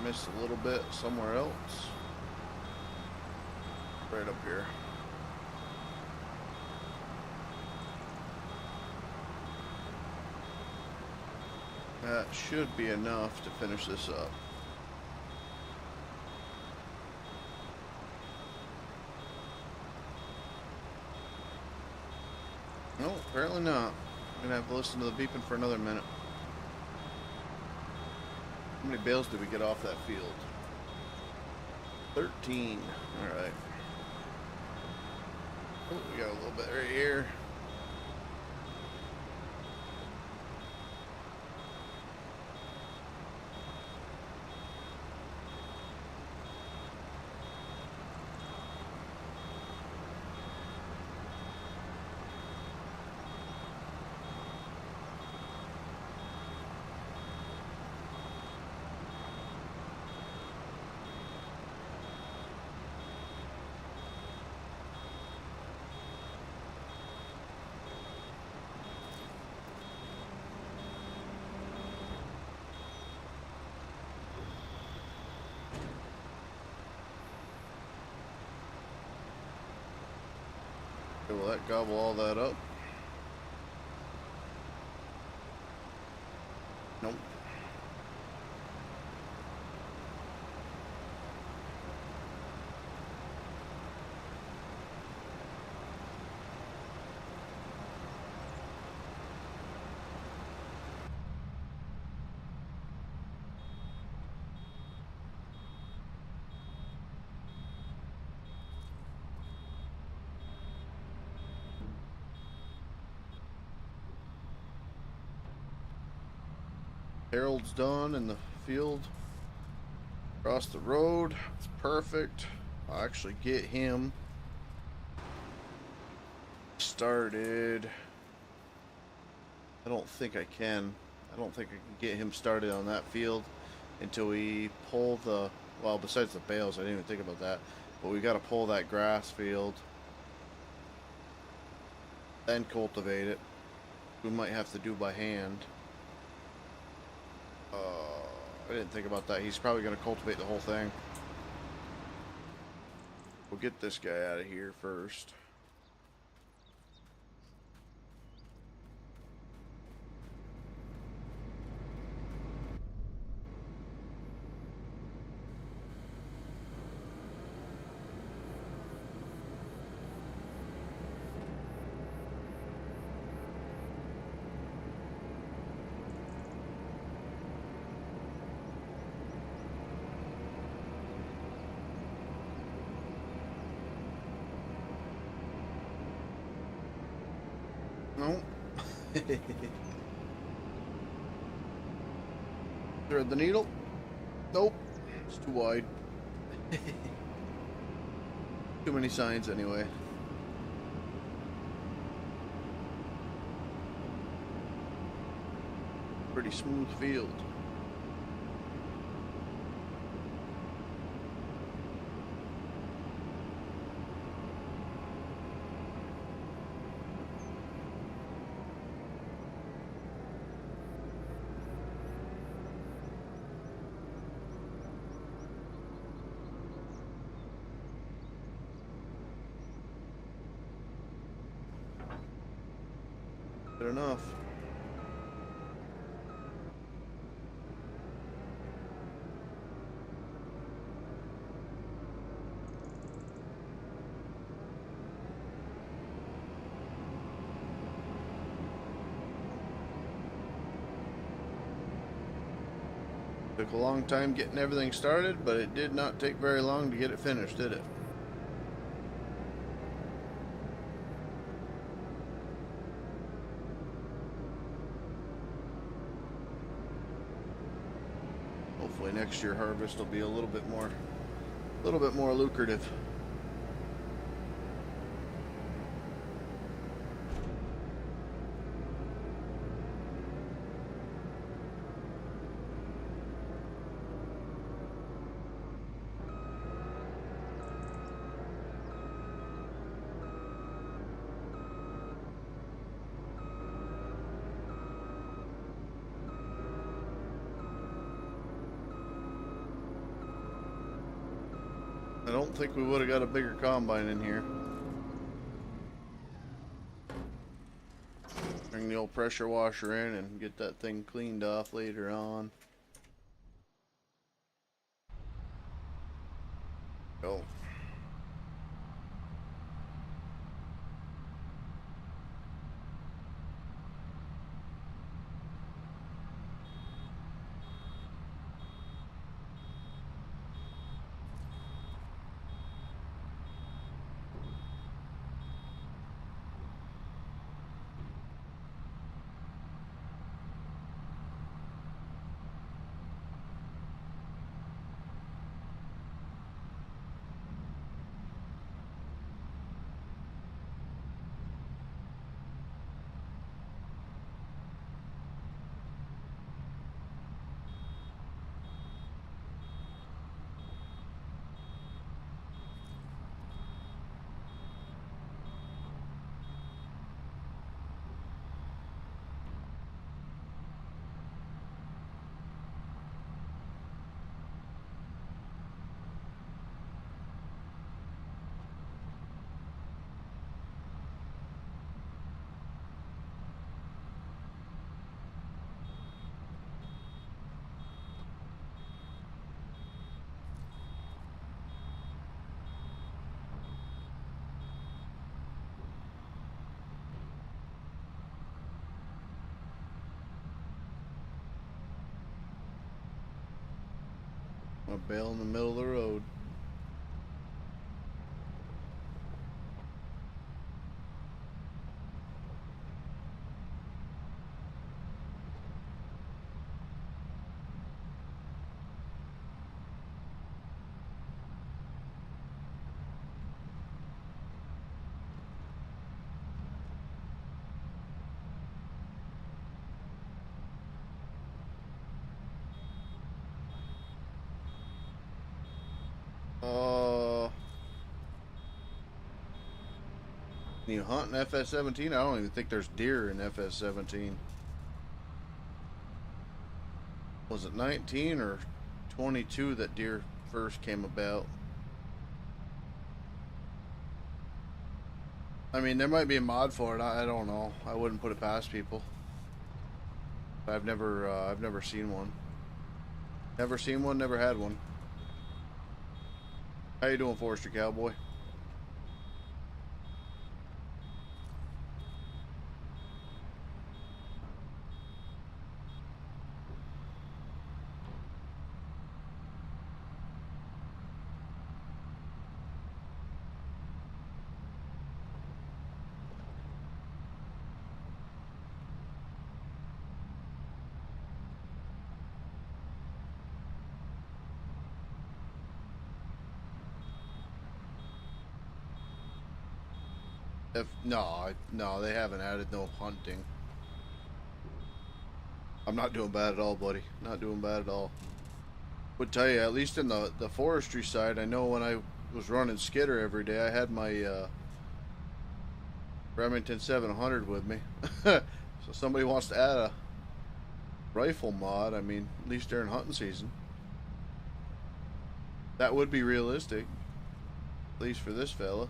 Missed a little bit somewhere else. Right up here. That should be enough to finish this up. No, apparently not. I'm gonna have to listen to the beeping for another minute. How many bales did we get off that field? 13. Alright. Oh, we got a little bit right here. Okay, will that gobble all that up? Nope. Harold's done in the field. Across the road. It's perfect. I'll actually get him started. I don't think I can. I don't think I can get him started on that field until we pull the, well, besides the bales, I didn't even think about that, but we got to pull that grass field, then cultivate it. We might have to do by hand. I didn't think about that. He's probably going to cultivate the whole thing. We'll get this guy out of here first. No. Thread the needle. Nope. It's too wide. Too many signs anyway. Pretty smooth field. Good enough. Took a long time getting everything started, but it did not take very long to get it finished, did it? Hopefully next year harvest will be a little bit more lucrative. I don't think we would have got a bigger combine in here. Bring the old pressure washer in and get that thing cleaned off later on. Go. A bale in the middle of the road. Can you hunt in FS17? I don't even think there's deer in FS17. Was it 19 or 22 that deer first came about? I mean, there might be a mod for it. I don't know. I wouldn't put it past people. I've never seen one. Never seen one. Never had one. How you doing, Forester Cowboy? No, they haven't added no hunting. I'm not doing bad at all, buddy. Not doing bad at all. Would tell you, at least in the forestry side, I know when I was running skidder every day, I had my Remington 700 with me. So somebody wants to add a rifle mod, I mean, at least during hunting season. That would be realistic. At least for this fella.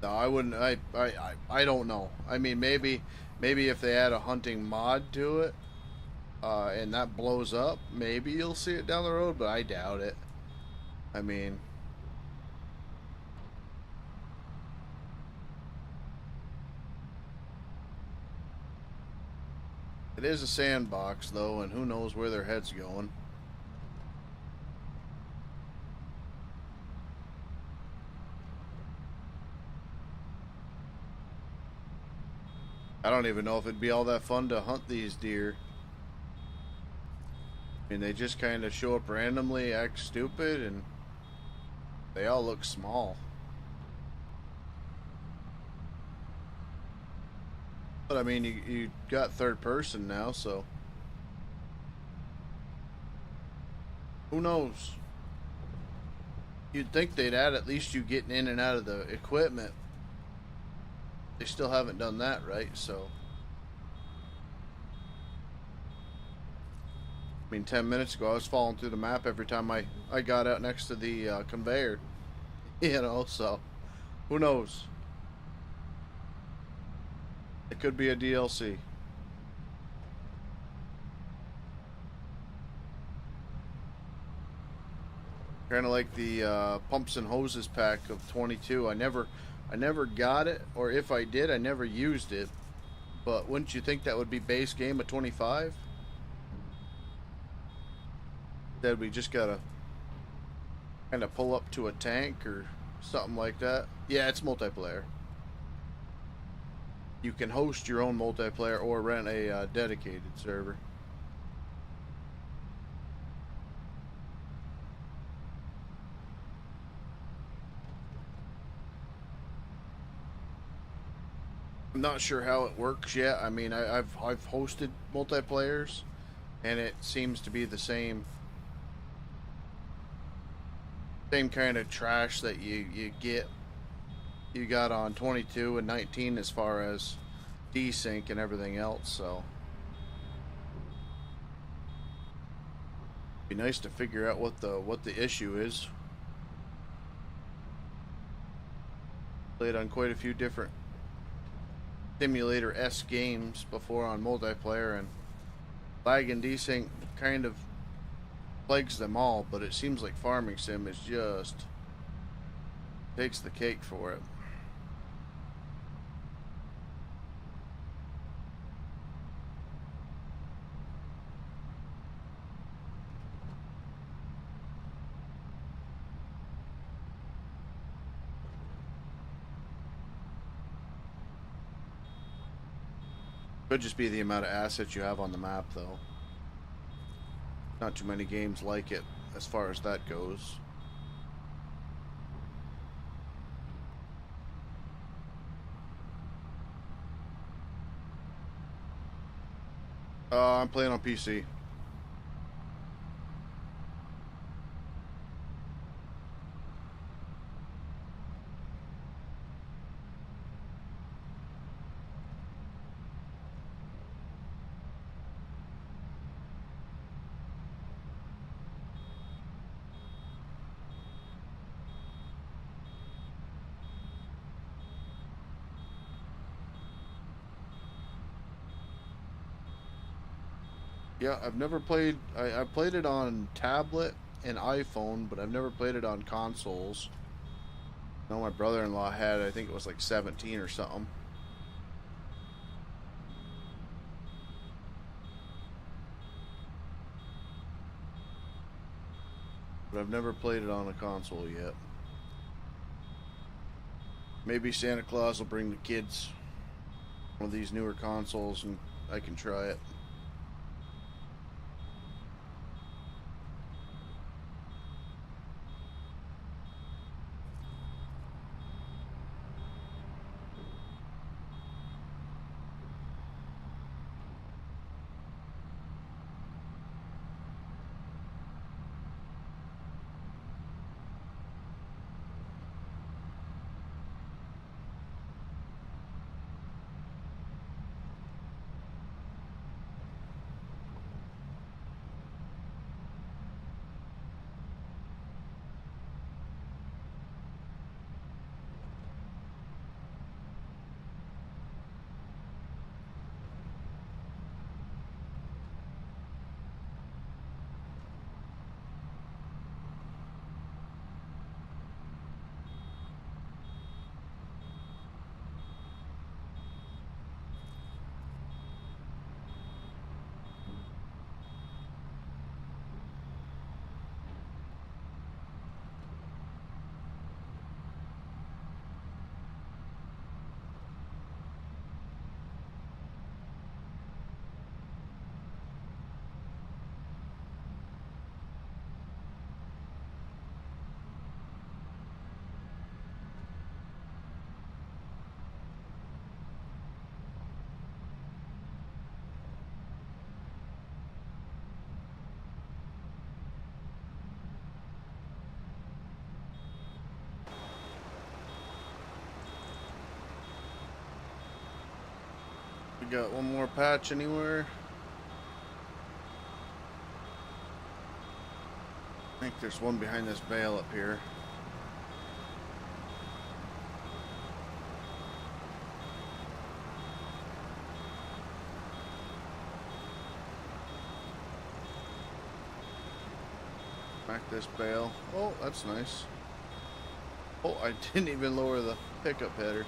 No, I wouldn't. I don't know. I mean, maybe if they add a hunting mod to it, and that blows up, maybe you'll see it down the road. But I doubt it. I mean, it is a sandbox though, and who knows where their head's going. I don't even know if it'd be all that fun to hunt these deer. I mean, they just kind of show up randomly, act stupid, and they all look small. But I mean, you got third person now, so who knows? You'd think they'd add at least you getting in and out of the equipment. They still haven't done that, right? So, I mean, 10 minutes ago, I was falling through the map every time I got out next to the conveyor. You know, so who knows? It could be a DLC. Kind of like the pumps and hoses pack of 22. I never got it, or if I did, I never used it. But wouldn't you think that would be base game of 25? That we just gotta kind of pull up to a tank or something like that. Yeah, it's multiplayer. You can host your own multiplayer or rent a dedicated server. I'm not sure how it works yet. I mean, I've hosted multiplayers, and it seems to be the same kind of trash that you got on 22 and 19 as far as desync and everything else. So it'd be nice to figure out what the issue is. Played on quite a few different simulator-esque games before on multiplayer, and lag and desync kind of plagues them all, but it seems like farming sim is just takes the cake for it. Could just be the amount of assets you have on the map, though. Not too many games like it, as far as that goes. I'm playing on PC. Yeah, I've never played. I played it on tablet and iPhone, but I've never played it on consoles. No, my brother-in-law had. I think it was like 17 or something. But I've never played it on a console yet. Maybe Santa Claus will bring the kids one of these newer consoles and I can try it. We got one more patch anywhere? I think there's one behind this bale up here. Back this bale. Oh, that's nice. Oh, I didn't even lower the pickup header.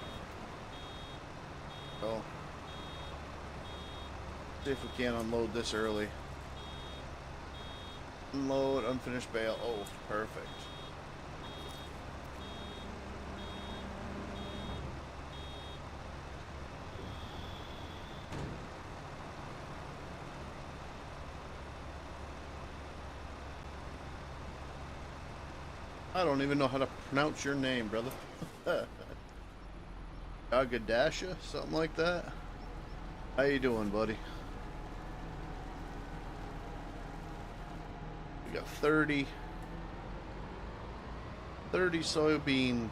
Oh. See if we can unload this early. Unload, unfinished bale. Oh, perfect. I don't even know how to pronounce your name, brother. Agadasha? Something like that? How you doing, buddy? We got 30 soybean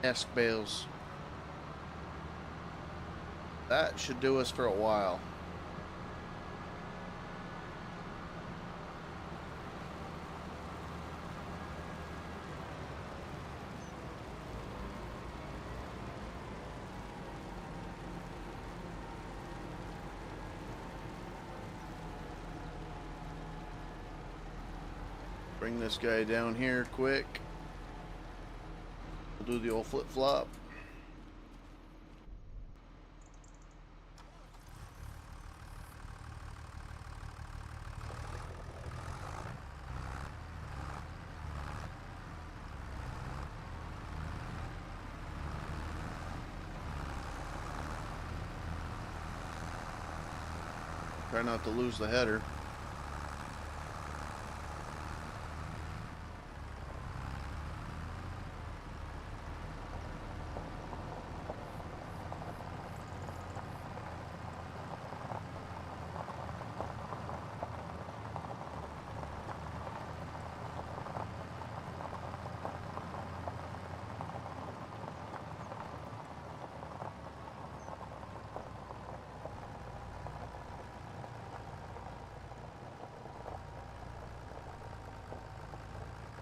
esque bales. That should do us for a while. Bring this guy down here quick. We'll do the old flip-flop. Try not to lose the header.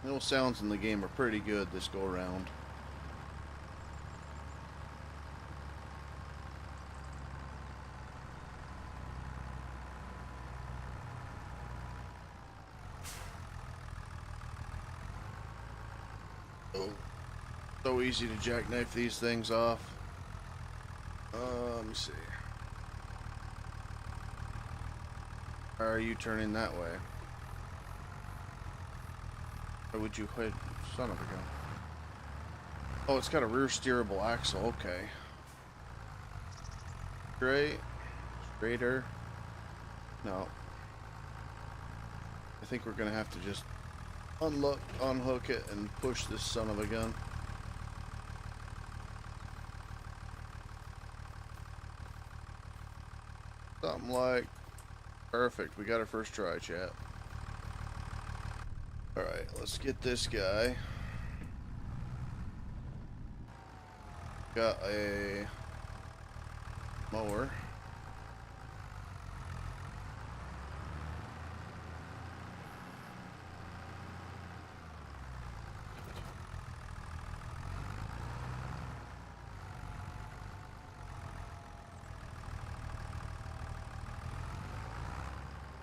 The sounds in the game are pretty good this go around. Oh, so easy to jackknife these things off. Let me see. Or are you turning that way? Or would you hit? Son of a gun. Oh, it's got a rear steerable axle. Okay. Straight. Straighter. No. I think we're going to have to just unhook it and push this son of a gun. Something like... Perfect. We got our first try, chat. Alright, let's get this guy. Got a mower.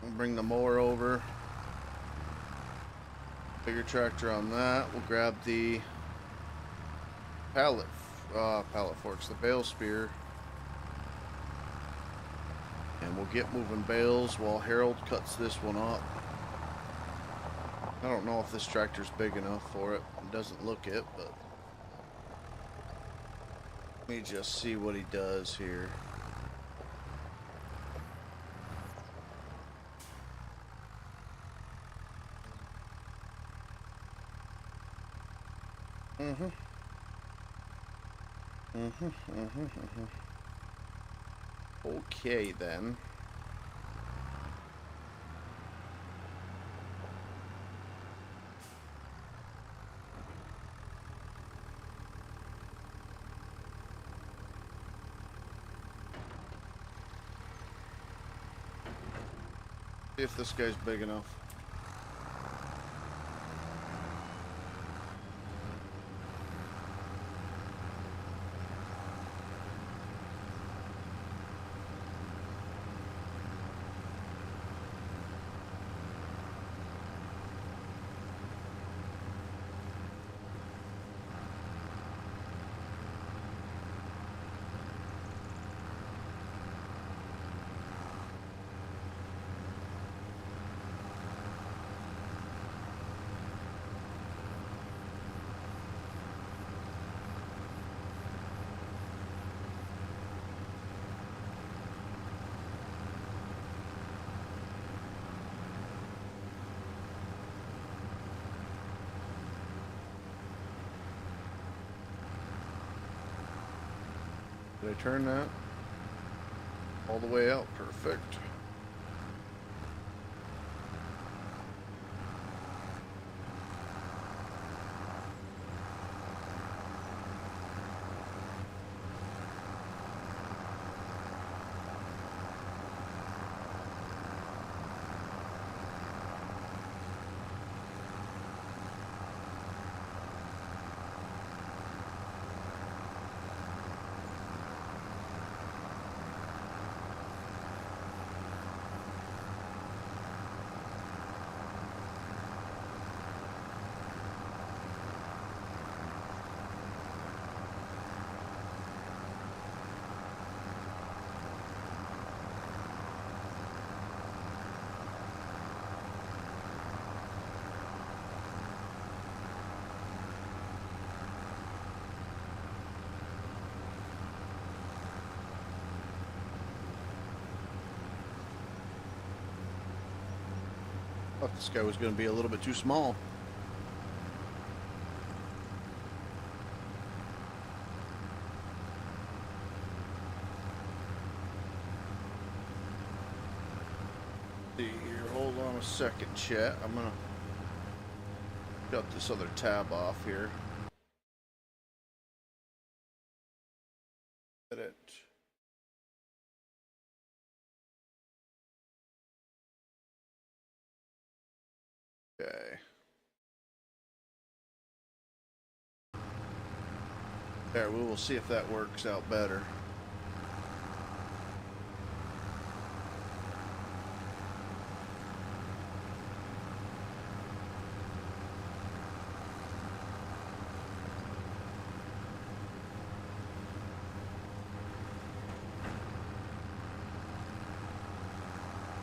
We'll bring the mower over. Bigger tractor on that. We'll grab the pallet forks, the bale spear, and we'll get moving bales while Harold cuts this one up. I don't know if this tractor's big enough for it. It doesn't look it, but let me just see what he does here. Okay, then. See if this guy's big enough. Did I turn that all the way out? Perfect. This guy was going to be a little bit too small. See here, hold on a second, chat. I'm gonna cut this other tab off here. Edit. Okay. There, we will see if that works out better.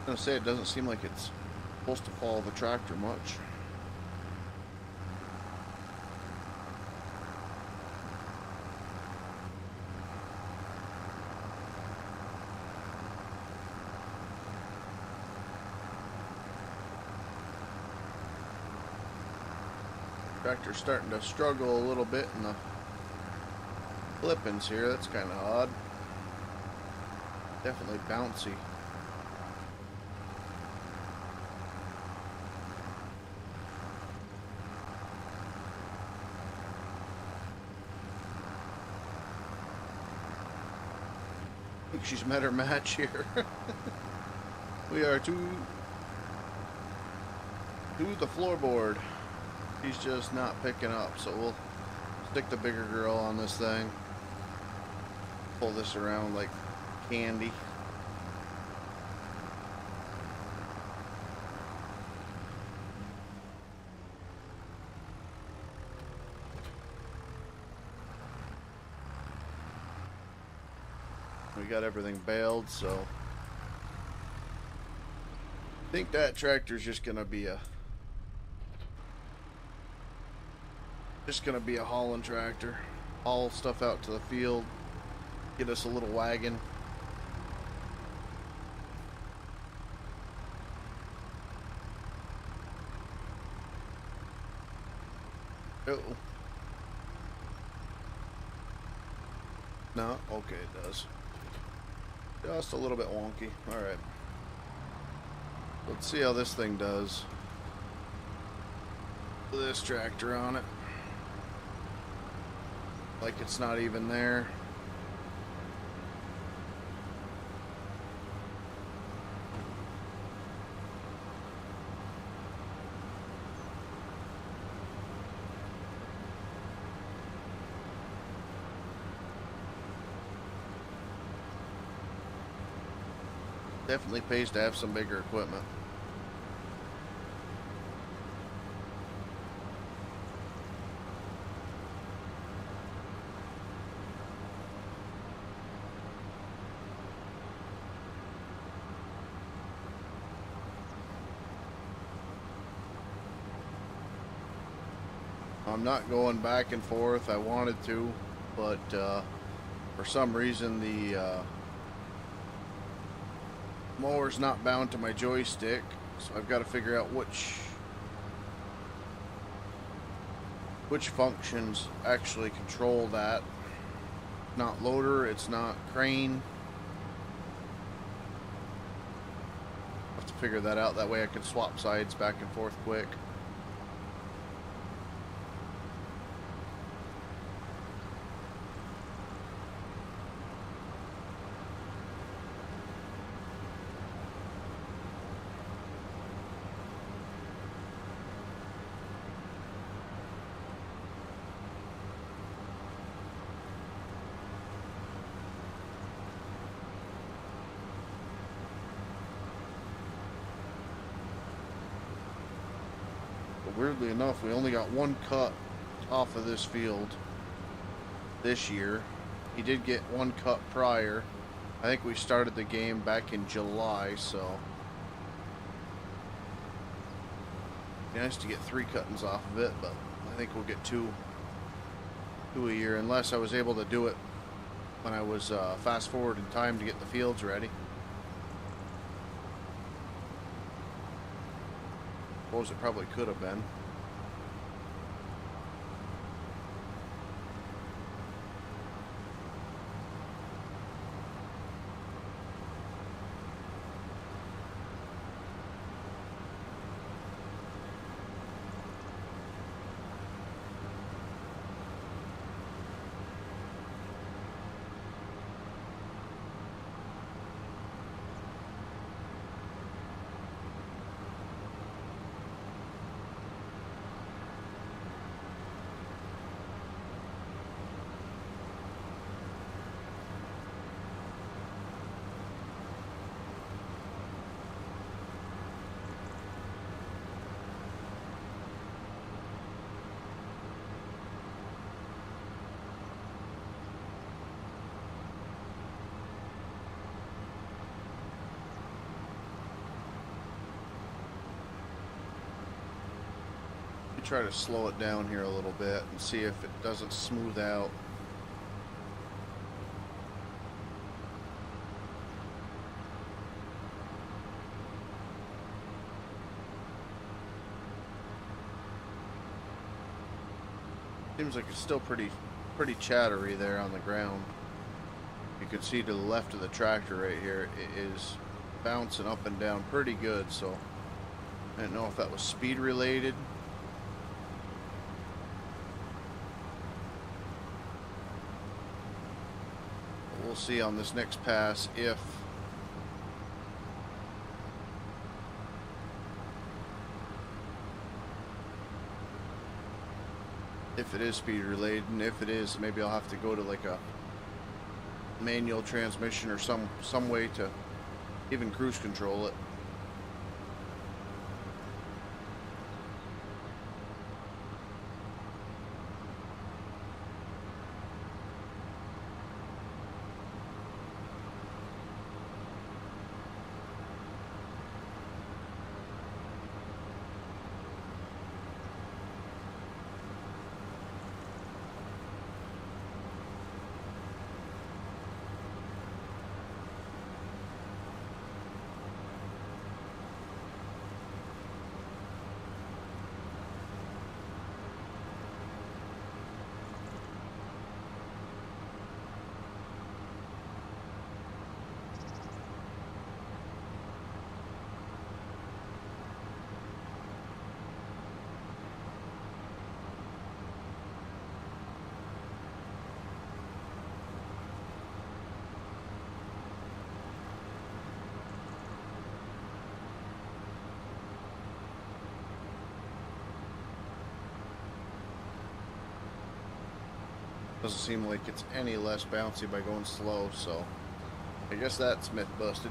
I was gonna say, it doesn't seem like it's supposed to follow the tractor much. Tractor's starting to struggle a little bit in the clippings here. That's kind of odd. Definitely bouncy. I think she's met her match here. We are to the floorboard. She's just not picking up, so we'll stick the bigger girl on this thing. Pull this around like candy. We got everything baled, so I think that tractor's just gonna be a hauling tractor. Haul stuff out to the field, get us a little wagon. Oh. No, okay, it does. Just a little bit wonky. Alright. Let's see how this thing does. With this tractor on it. Like it's not even there. Definitely pays to have some bigger equipment. I'm not going back and forth. I wanted to, but for some reason the mower's not bound to my joystick, so I've got to figure out which functions actually control that. Not loader, it's not crane. I have to figure that out. That way I can swap sides back and forth quick. Weirdly enough, we only got one cut off of this field this year. He did get one cut prior. I think we started the game back in July, so it'd be nice to get 3 cuttings off of it, but I think we'll get two a year, unless I was able to do it when I was fast forward in time to get the fields ready. suppose it probably could have been. Try to slow it down here a little bit and see if it doesn't smooth out. Seems like it's still pretty chattery there on the ground. You can see to the left of the tractor right here, it is bouncing up and down pretty good, so I didn't know if that was speed related. We'll see on this next pass if it is speed related, and if it is, maybe I'll have to go to like a manual transmission or some way to even cruise control it. Doesn't seem like it's any less bouncy by going slow, so I guess that's myth busted.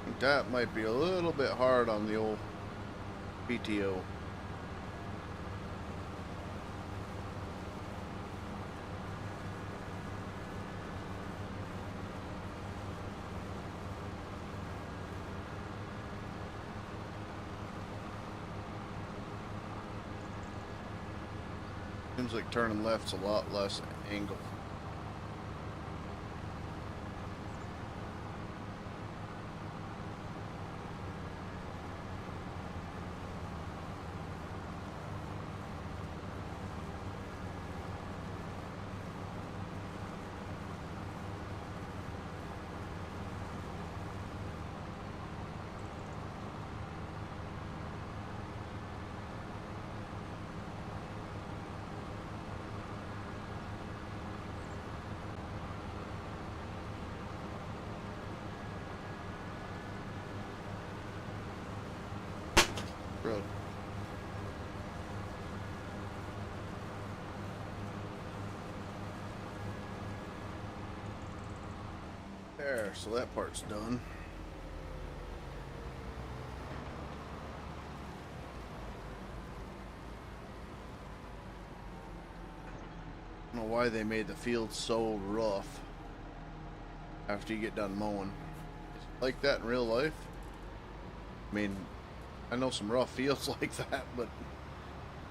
I think that might be a little bit hard on the old PTO. Seems like turning left's a lot less angle. Road. There, so that part's done. I don't know why they made the field so rough after you get done mowing. Is it like that in real life? I mean, I know some rough fields like that, but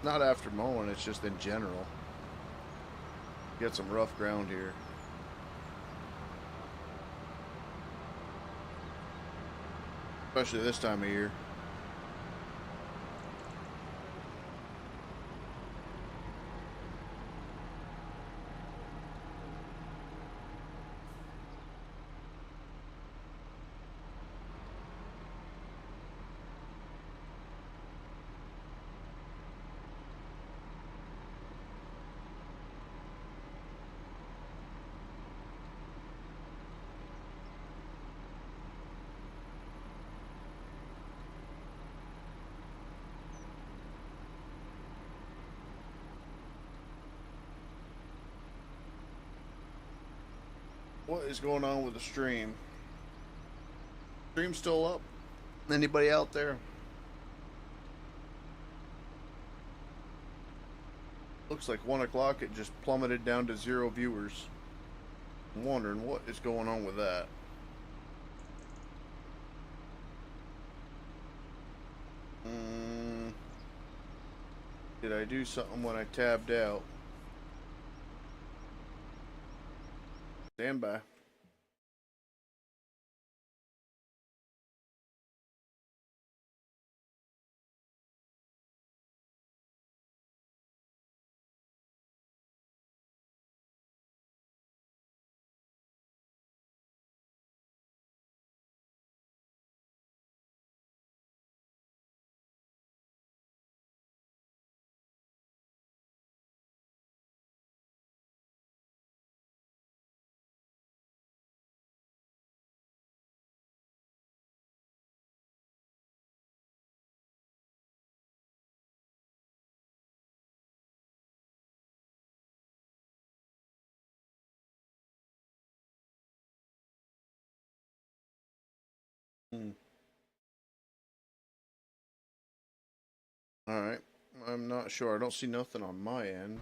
Not after mowing, it's just in general. Get some rough ground here. Especially this time of year. What is going on with the stream? Stream still up? Anybody out there? Looks like 1 o'clock it just plummeted down to 0 viewers. I'm wondering what is going on with that. Did I do something when I tabbed out? Stand by. Alright. I'm not sure. I don't see nothing on my end.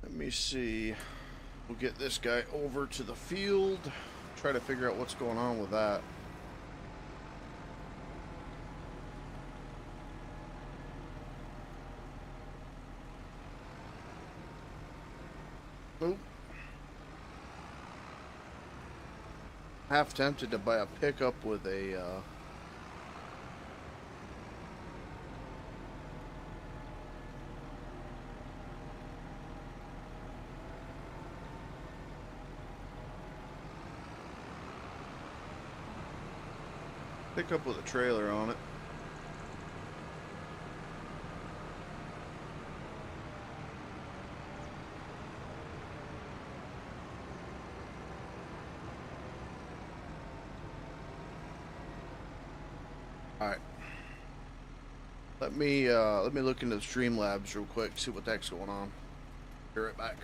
Let me see. We'll get this guy over to the field. Try to figure out what's going on with that. Nope. Half tempted to buy a pickup with a pickup with a trailer on it. Alright. Let me look into the Streamlabs real quick, see what the heck's going on. Be right back.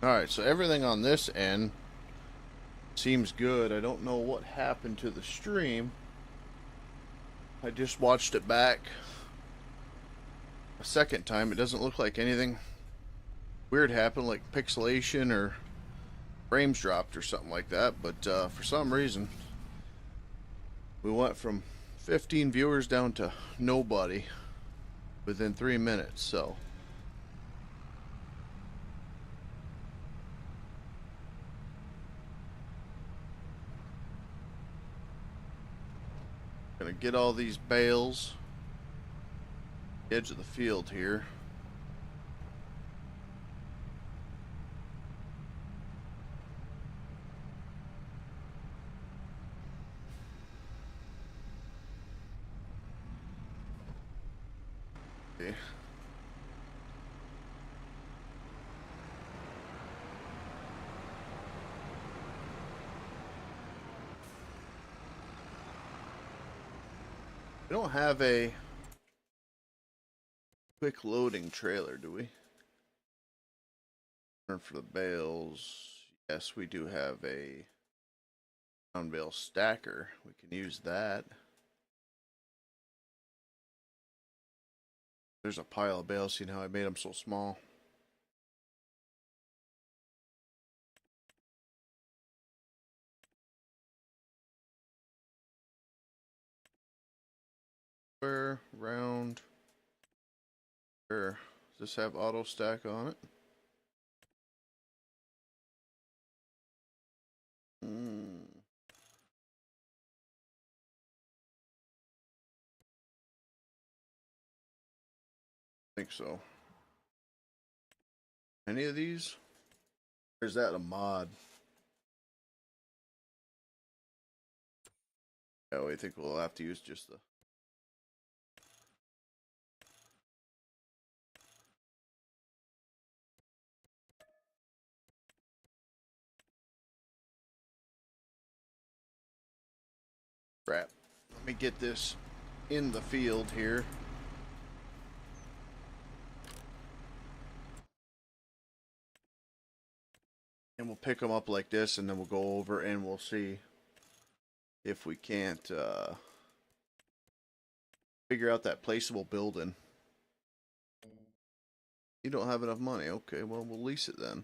Alright, so everything on this end seems good. I don't know what happened to the stream. I just watched it back a second time. It doesn't look like anything weird happened, like pixelation or frames dropped or something like that. But for some reason, we went from 15 viewers down to nobody within 3 minutes. So gonna get all these bales edge of the field here. Okay. We don't have a quick loading trailer, do we? For the bales, yes, we do have a round bale stacker. We can use that. There's a pile of bales. See how I made them so small? Square, round. Sure. Does this have auto stack on it? I think so. Any of these? Or is that a mod? Yeah, I think we'll have to use just the... Crap. Let me get this in the field here. And we'll pick them up like this, and then we'll go over and we'll see if we can't figure out that placeable building. You don't have enough money. Okay, well, we'll lease it then.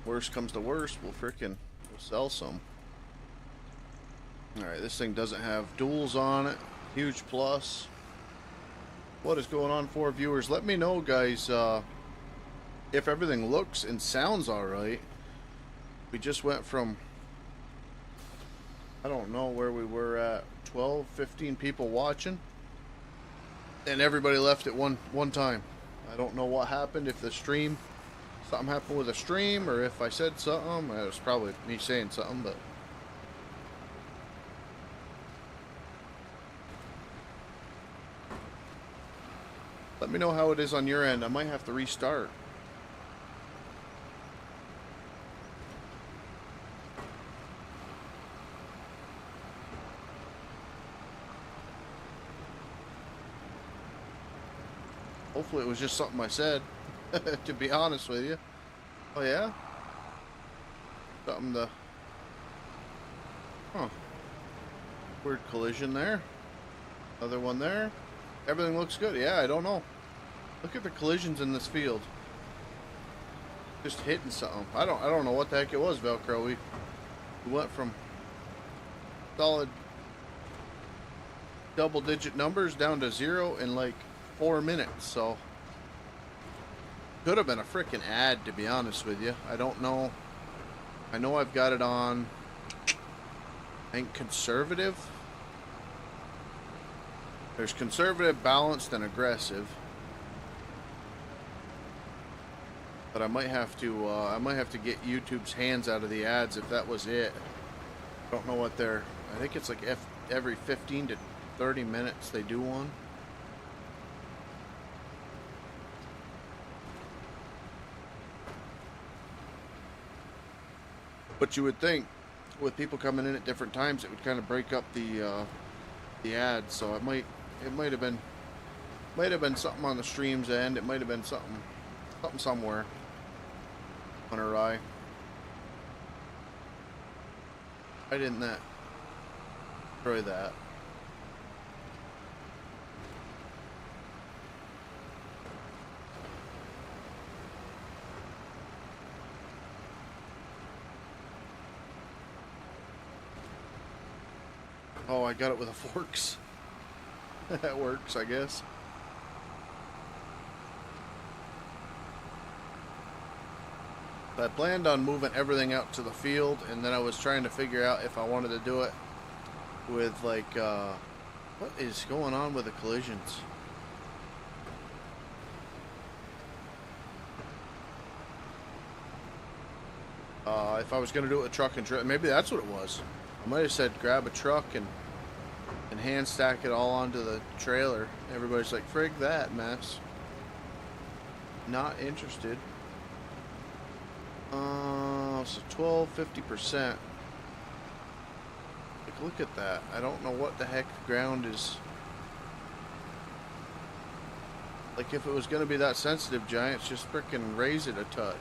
Worst comes to worst, we'll sell some. Alright, this thing doesn't have duals on it. Huge plus. What is going on for viewers? Let me know, guys, if everything looks and sounds alright. We just went from, I don't know where we were at, 12, 15 people watching, and everybody left at one time. I don't know what happened, if the stream, something happened with the stream, or if I said something. It was probably me saying something, but let me know how it is on your end. I might have to restart. Hopefully it was just something I said, to be honest with you. Oh yeah? Something to... Huh. Weird collision there. Another one there. Everything looks good. Yeah, I don't know. Look at the collisions in this field. Just hitting something. I don't know what the heck it was, Velcro. We went from solid double-digit numbers down to 0 in like 4 minutes. So could have been a freaking ad, to be honest with you. I don't know. I know I've got it on, I think, conservative. There's conservative, balanced, and aggressive. But I might have to get YouTube's hands out of the ads if that was it. Don't know what they're... I think it's like every 15 to 30 minutes they do one. But you would think, with people coming in at different times, it would kind of break up the ads. So it might have been Might have been something on the stream's end. It might have been something somewhere on awry. Why didn't that destroy that? Oh, I got it with the forks. That works, I guess. I planned on moving everything out to the field, and then I was trying to figure out if I wanted to do it with, like, what is going on with the collisions? If I was going to do it with truck and trailer, maybe that's what it was. I might have said grab a truck and hand stack it all onto the trailer. Everybody's like, frig that mess. Not interested. So 50%. Like, look at that. I don't know what the heck the ground is. Like, if it was going to be that sensitive, Giants, just frickin' raise it a touch.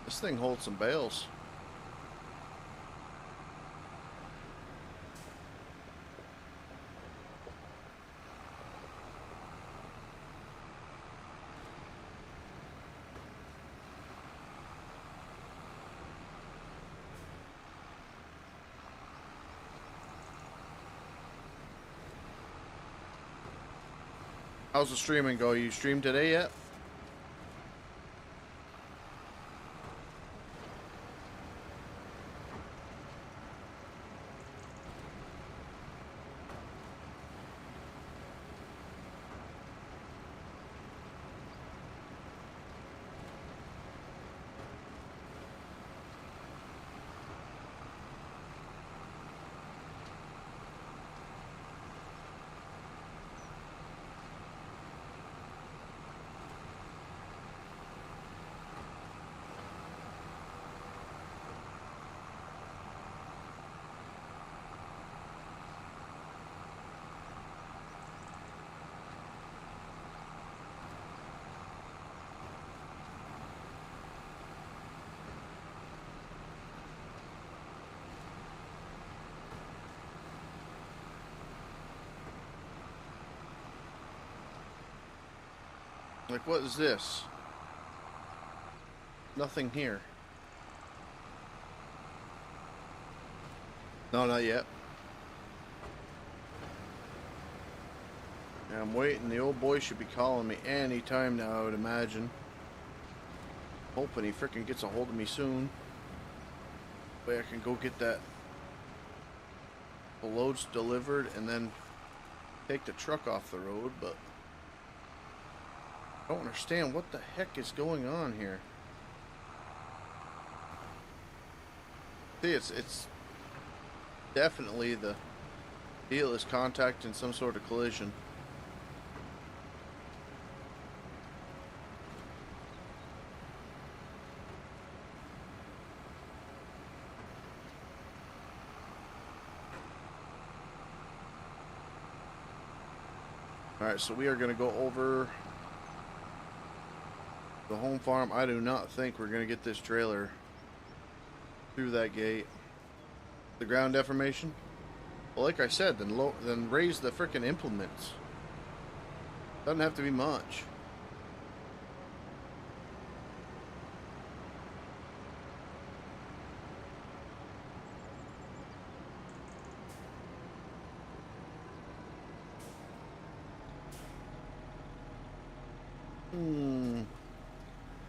This thing holds some bales. How's the streaming go? You streamed today yet? Like, what is this? Nothing here. No, not yet. Yeah, I'm waiting. The old boy should be calling me any time now, I would imagine. Hoping he frickin' gets a hold of me soon. Way I can go get the loads delivered and then take the truck off the road, but I don't understand what the heck is going on here. See, it's definitely the deal is contacting some sort of collision. Alright, so we are going to go over the home farm. I do not think we're going to get this trailer through that gate. The ground deformation? Well, like I said, then raise the frickin' implements. Doesn't have to be much.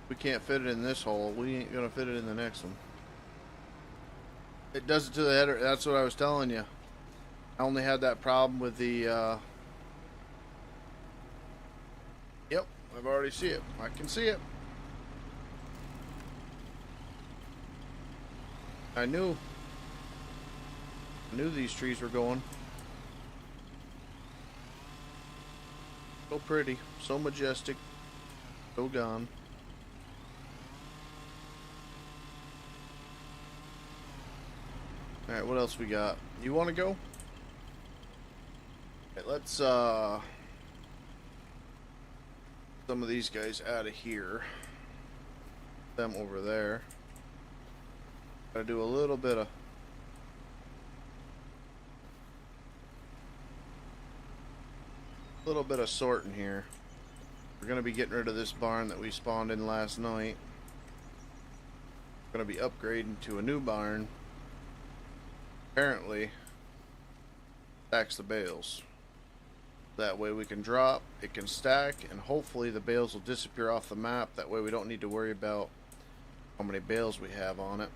We can't fit it in this hole. We ain't gonna fit it in the next one. It does it to the header. That's what I was telling you. I only had that problem with the, Yep, I've already see it. I can see it. I knew these trees were going. So pretty, so majestic, so gone. Alright, what else we got? You want to go? Okay, let's, some of these guys out of here. Them over there. Gotta do a little bit of sorting here. We're gonna be getting rid of this barn that we spawned in last night. We're gonna be upgrading to a new barn. Apparently, stacks the bales. That way we can drop, it can stack, and hopefully the bales will disappear off the map. That way we don't need to worry about how many bales we have on it.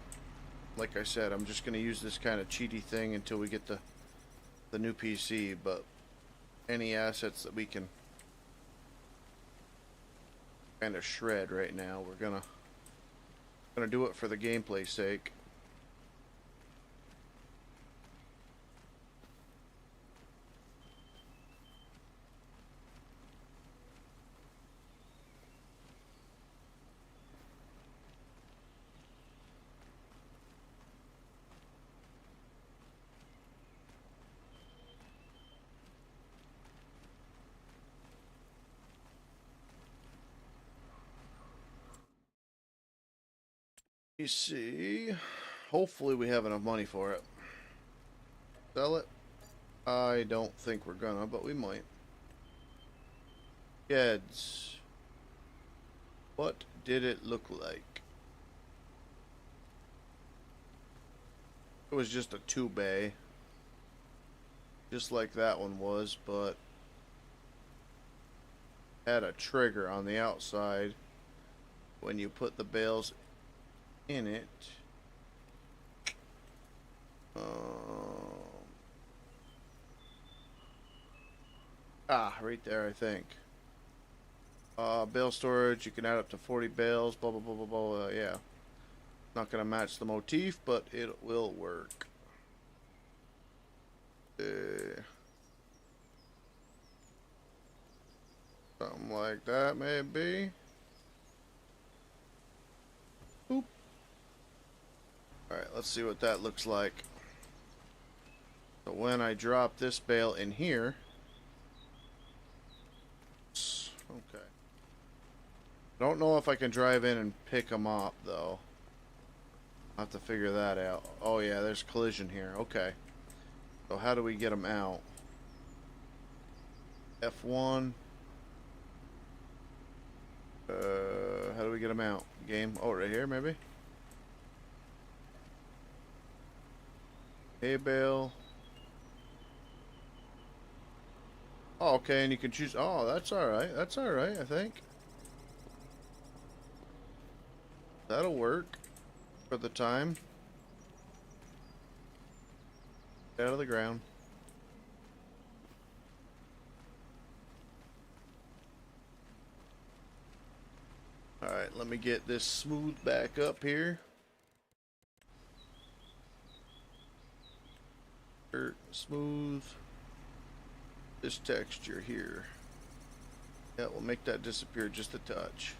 Like I said, I'm just going to use this kind of cheaty thing until we get the new PC, but any assets that we can kind of shred right now, we're gonna do it for the gameplay sake. You see, hopefully we have enough money for it. Sell it? I don't think we're gonna, but we might. Kids, what did it look like? It was just a 2-bay, just like that one was, but had a trigger on the outside when you put the bales in it. Right there, I think. Bale storage, you can add up to 40 bales, blah, blah, blah, blah, blah, yeah. Not gonna match the motif, but it will work. Something like that, maybe. Boop. Alright, let's see what that looks like. So when I drop this bale in here... Okay. Don't know if I can drive in and pick them up, though. I'll have to figure that out. Oh yeah, there's collision here. Okay. So how do we get them out? F1. How do we get them out? Game. Oh, right here, maybe? Hay bale. Oh, okay, and you can choose. Oh, that's alright. That's alright, I think. That'll work for the time. Get out of the ground. Alright, let me get this smooth back up here. Smooth. This texture here. Yeah, we'll make that disappear just a touch.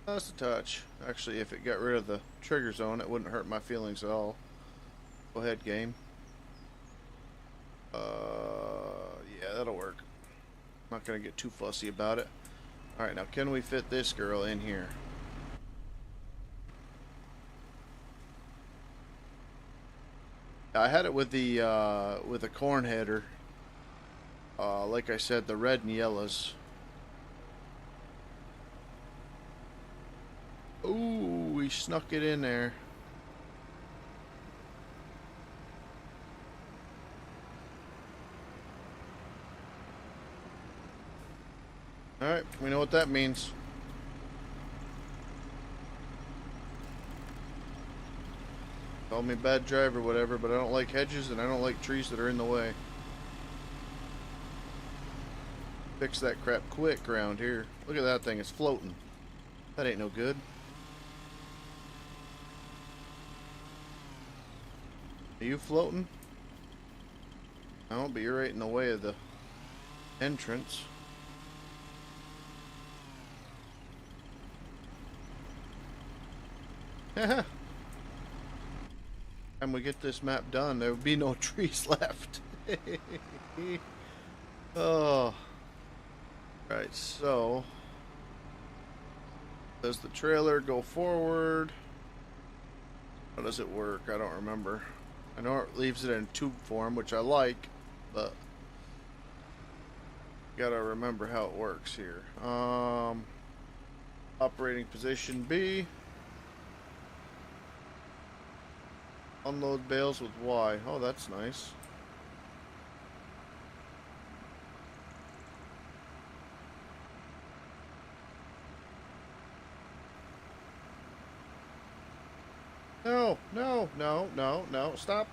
Just a touch. Actually, if it got rid of the trigger zone, it wouldn't hurt my feelings at all. Go ahead, game. Yeah, that'll work. Not gonna get too fussy about it. Alright, now can we fit this girl in here? I had it with the corn header. Like I said, the red and yellows. Ooh, we snuck it in there. Alright, we know what that means. Call me bad driver, whatever, but I don't like hedges and I don't like trees that are in the way. Fix that crap quick around here. Look at that thing, it's floating. That ain't no good. Are you floating? No, but you're right in the way of the entrance. Time we get this map done, there will be no trees left. Oh. Right, so does the trailer go forward? How does it work? I don't remember. I know it leaves it in tube form, which I like, but gotta remember how it works here. Operating position B. Unload bales with Y. Oh, that's nice. No, no, no, no, no. Stop.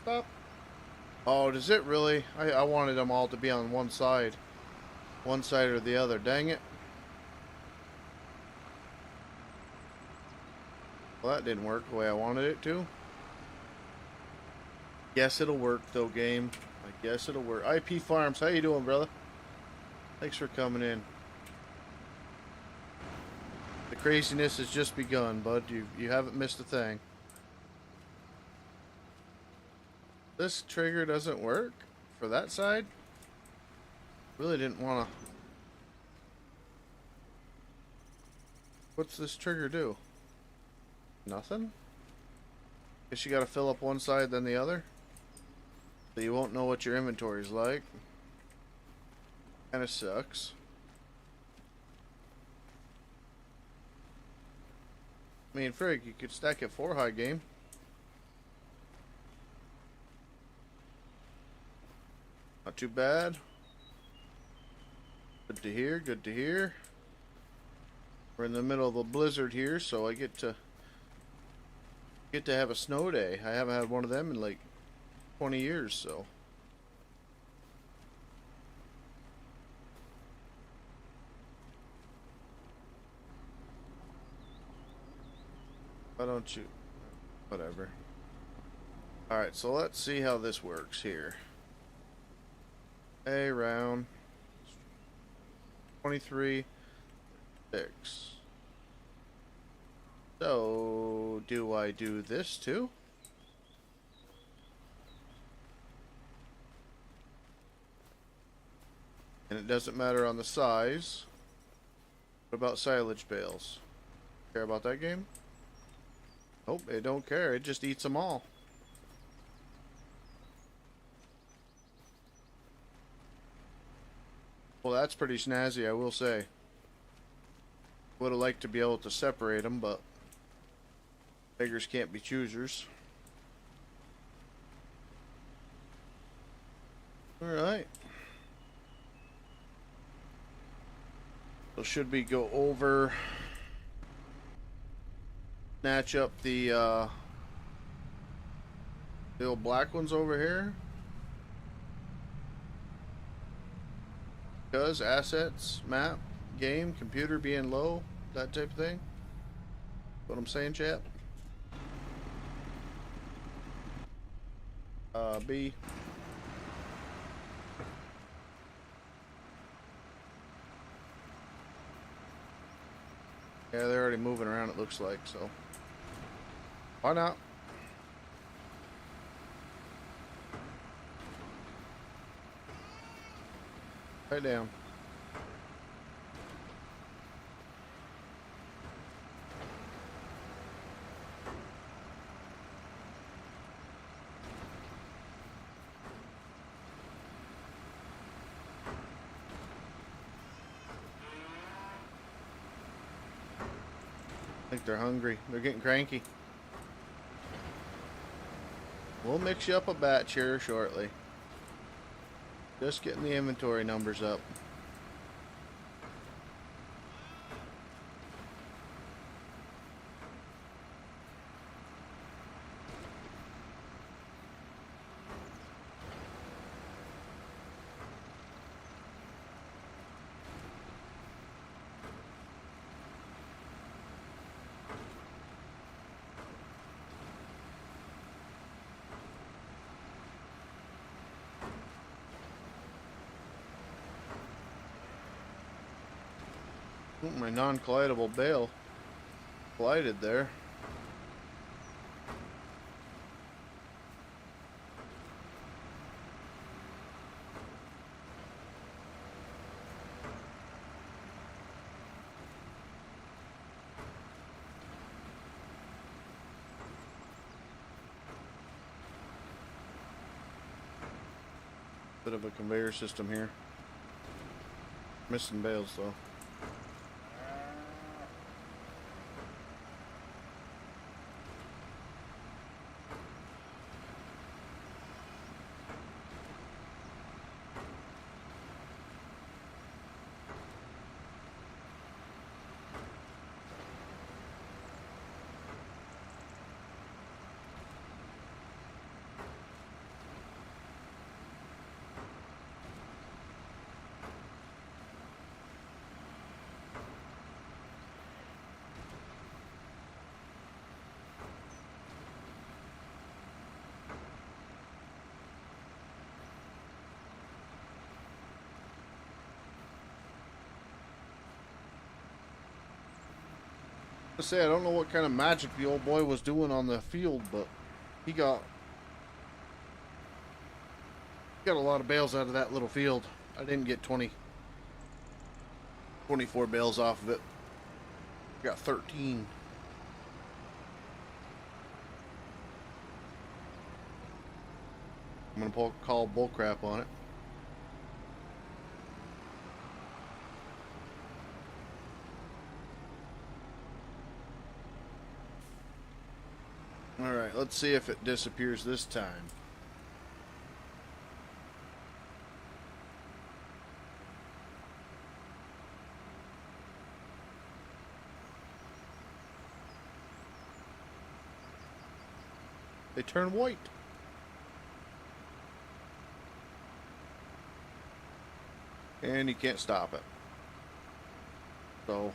Stop. Oh, does it really? I wanted them all to be on one side. One side or the other. Dang it. Well, that didn't work the way I wanted it to. Guess it'll work, though, game. I guess it'll work. IP Farms, how you doing, brother? Thanks for coming in. The craziness has just begun, bud. You haven't missed a thing. This trigger doesn't work for that side. Really didn't want to. What's this trigger do? Nothing? Guess you gotta fill up one side then the other. So you won't know what your inventory's like. Kinda sucks. I mean, frig, you could stack it 4 high game. Not too bad. Good to hear, good to hear. We're in the middle of a blizzard here, so I get to have a snow day. I haven't had one of them in like 20 years, so. Why don't you? Whatever. Alright, so let's see how this works here. A round 23 6. So do I do this too? And it doesn't matter on the size. What about silage bales? Care about that game? Nope, it don't care. It just eats them all. Well, that's pretty snazzy, I will say. Would have liked to be able to separate them, but beggars can't be choosers. Alright. So should we go over, snatch up the old black ones over here? Because assets, map, game, computer being low, that type of thing. What I'm saying, chap? B. Yeah, they're already moving around, it looks like, so why not? Right down. I think they're hungry. They're getting cranky. We'll mix you up a batch here shortly. Just getting the inventory numbers up. Ooh, my non-collidable bale collided there. Bit of a conveyor system here. Missing bales though. I say I don't know what kind of magic the old boy was doing on the field, but he got a lot of bales out of that little field. I didn't get 24 bales off of it. I got 13. I'm gonna call bullcrap on it. Alright, let's see if it disappears this time. They turn white. And you can't stop it. So,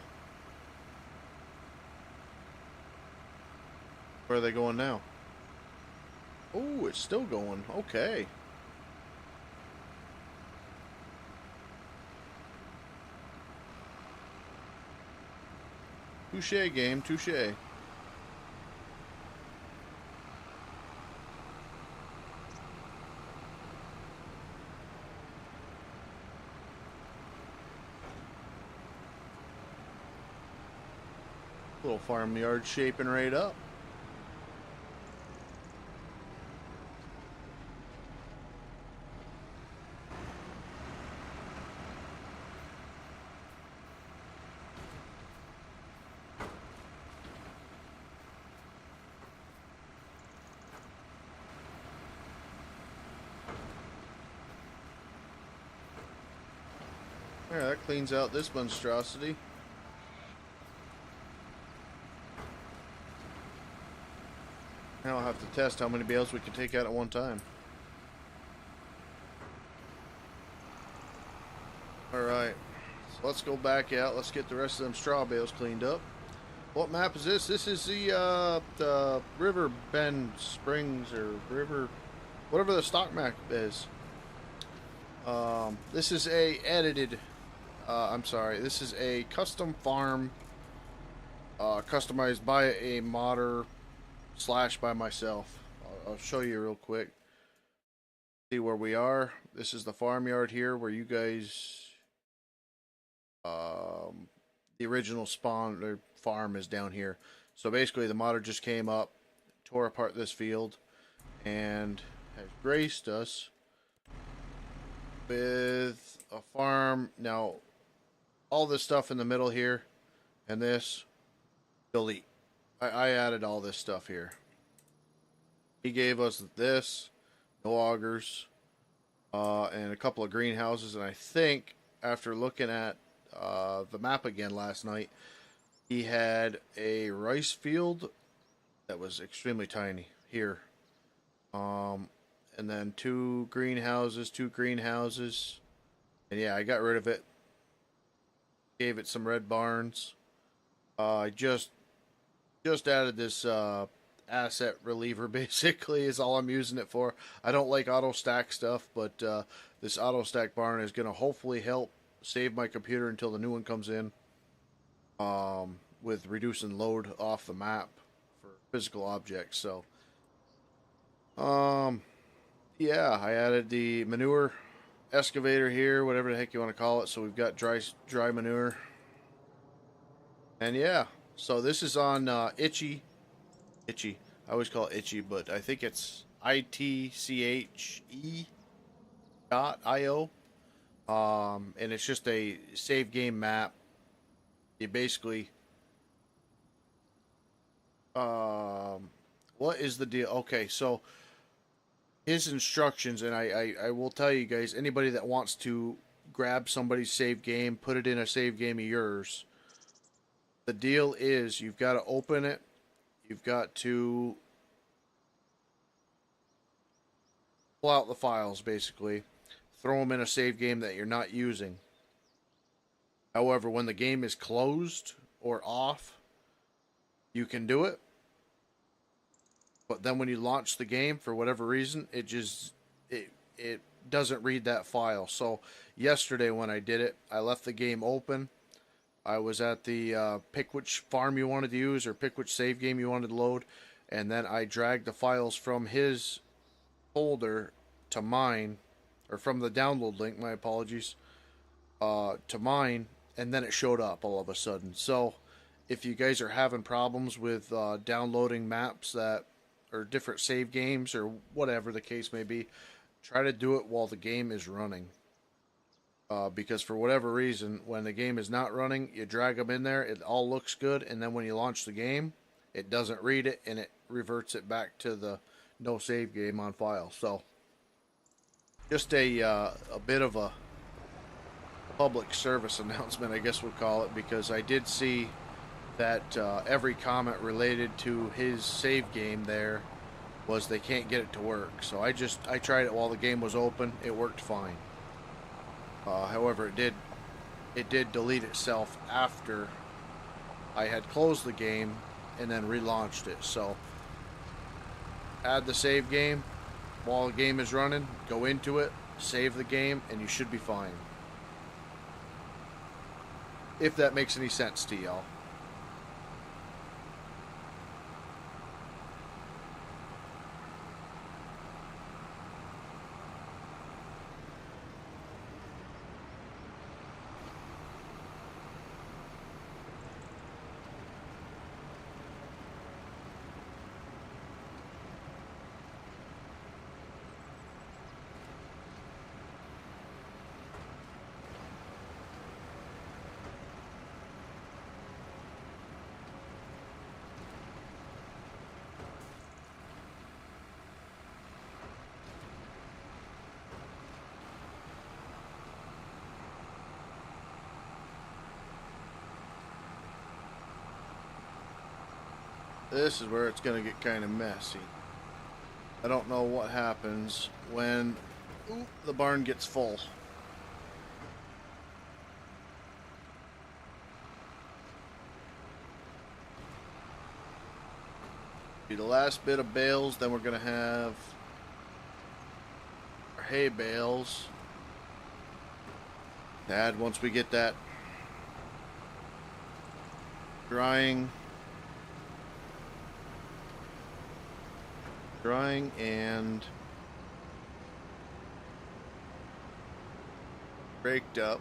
where are they going now? Oh, it's still going. Okay. Touche, game. Touche. Little farmyard shaping right up. There, that cleans out this monstrosity. Now I'll have to test how many bales we can take out at one time. Alright, so let's go back out. Let's get the rest of them straw bales cleaned up. What map is this? This is the River Bend Springs, or River, whatever the stock map is. This is a edited, this is a custom farm, customized by a modder / by myself. I'll show you real quick. See where we are. This is the farmyard here where you guys, the original spawn or farm is down here. So basically the modder just came up, tore apart this field, and has graced us with a farm. Now all this stuff in the middle here and this, delete. I added all this stuff here. He gave us this, no augers, and a couple of greenhouses. And I think after looking at the map again last night, he had a rice field that was extremely tiny here. And then two greenhouses. And yeah, I got rid of it. Gave it some red barns. I just added this asset reliever, basically, is all I'm using it for. I don't like auto stack stuff, but this auto stack barn is going to hopefully help save my computer until the new one comes in, with reducing load off the map for physical objects. So yeah, I added the manure excavator here, whatever the heck you want to call it. So we've got dry manure. And yeah, so this is on Itchy. I always call it Itchy, but I think it's ITCHE. .io, and it's just a save game map. You basically, what is the deal? Okay, so his instructions, and I will tell you guys, anybody that wants to grab somebody's save game, put it in a save game of yours. The deal is you've got to open it. You've got to pull out the files, basically, throw them in a save game that you're not using. However, when the game is closed or off, you can do it. But then when you launch the game, for whatever reason, it doesn't read that file. So yesterday when I did it, I left the game open. I was at the pick which farm you wanted to use or pick which save game you wanted to load, and then I dragged the files from his folder to mine, or from the download link, my apologies, to mine, and then it showed up all of a sudden. So if you guys are having problems with downloading maps that or different save games or whatever the case may be, try to do it while the game is running. Because for whatever reason, when the game is not running, you drag them in there, it all looks good, and then when you launch the game, it doesn't read it, and it reverts it back to the no save game on file. So, just a bit of a public service announcement, I guess we'll call it, because I did see that every comment related to his save game there was they can't get it to work. So I tried it while the game was open. It worked fine. However, it did delete itself after I had closed the game and then relaunched it. So add the save game while the game is running, go into it, save the game, and you should be fine. If that makes any sense to y'all. This is where it's going to get kind of messy. I don't know what happens when the barn gets full. Be the last bit of bales, then we're going to have our hay bales to add once we get that drying and raked up.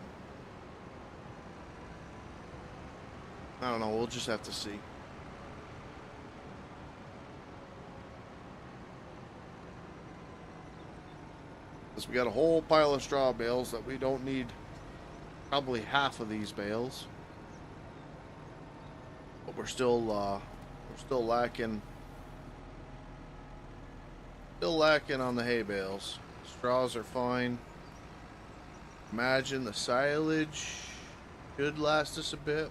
I don't know, we'll just have to see. Because we got a whole pile of straw bales that we don't need, probably half of these bales. But we're still lacking. Still lacking on the hay bales. Straws are fine. Imagine the silage should last us a bit.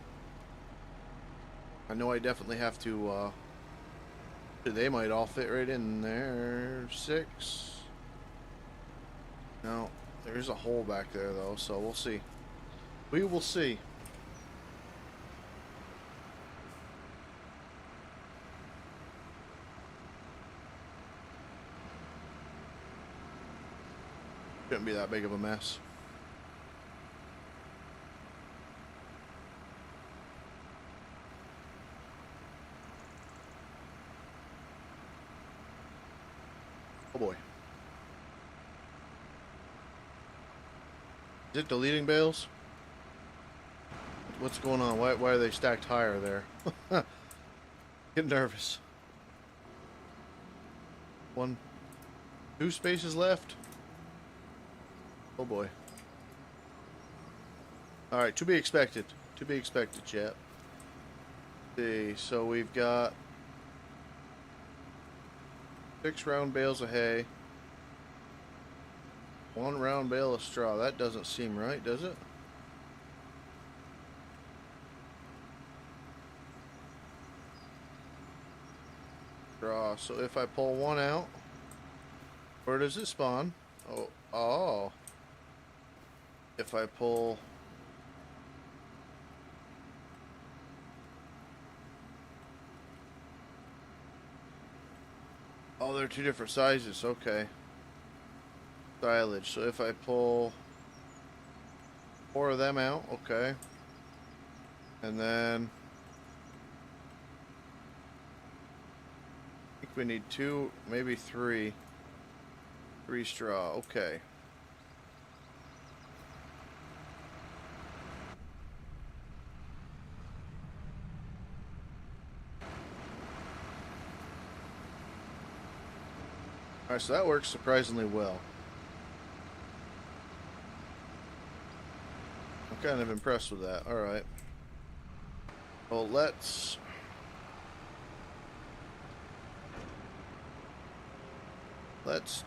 I know I definitely have to, they might all fit right in there. 6. No, there's a hole back there though, so we'll see. We will see. Shouldn't be that big of a mess. Oh boy. Is it deleting bales? What's going on? Why are they stacked higher there? Get nervous. 2 spaces left. Oh boy. Alright, to be expected. To be expected, chat. See, so we've got 6 round bales of hay. 1 round bale of straw. That doesn't seem right, does it? Straw. So if I pull 1 out, where does it spawn? Oh. If I pull... Oh, they're 2 different sizes. Okay. Silage. So if I pull 4 of them out, okay. And then I think we need 2, maybe 3. 3 straw. Okay. Alright, so that works surprisingly well. I'm kind of impressed with that. Alright. Well, let's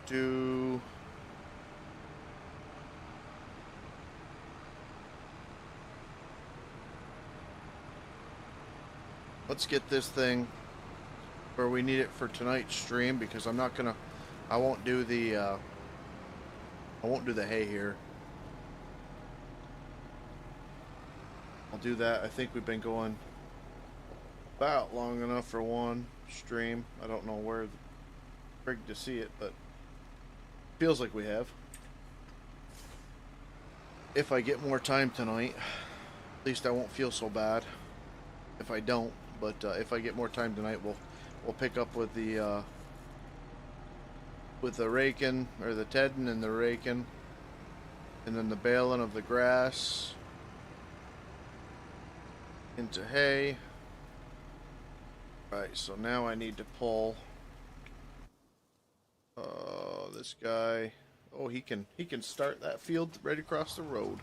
do... Let's get this thing where we need it for tonight's stream, because I'm not gonna... I won't do the hay here. I'll do that. I think we've been going about long enough for one stream. I don't know where the frig to see it, but feels like we have. If I get more time tonight, at least I won't feel so bad. If I don't, but if I get more time tonight, we'll pick up with the raking, or the tedding and the raking, and then the baling of the grass into hay. Right, so now I need to pull this guy. Oh, he can start that field right across the road.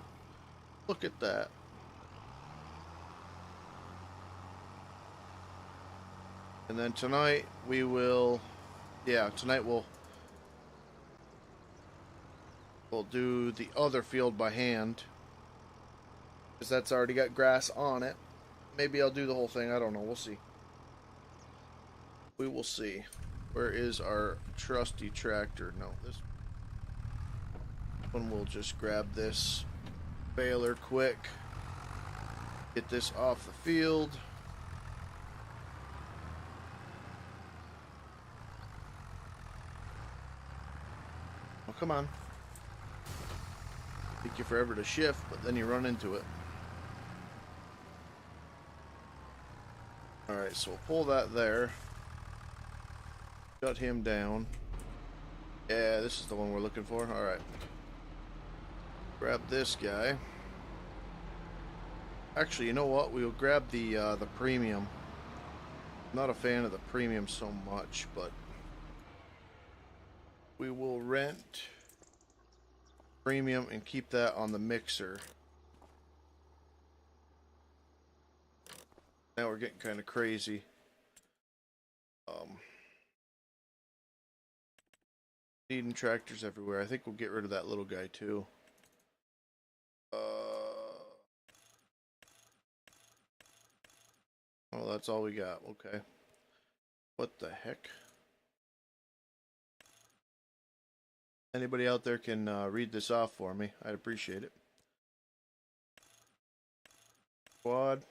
Look at that. And then tonight we will, tonight we'll do the other field by hand, because that's already got grass on it. Maybe I'll do the whole thing. I don't know. We'll see. We will see. Where is our trusty tractor? No, this one. We'll just grab this baler quick. Get this off the field. Oh, come on. Take you forever to shift, but then you run into it. Alright, so we'll pull that there. Shut him down. Yeah, this is the one we're looking for. Alright. Grab this guy. Actually, you know what? We'll grab the premium. I'm not a fan of the premium so much, but we will rent premium and keep that on the mixer. Now we're getting kind of crazy. Needing tractors everywhere. I think we'll get rid of that little guy too. Oh, that's all we got. Okay. What the heck? Anybody out there can read this off for me? I'd appreciate it. Quad.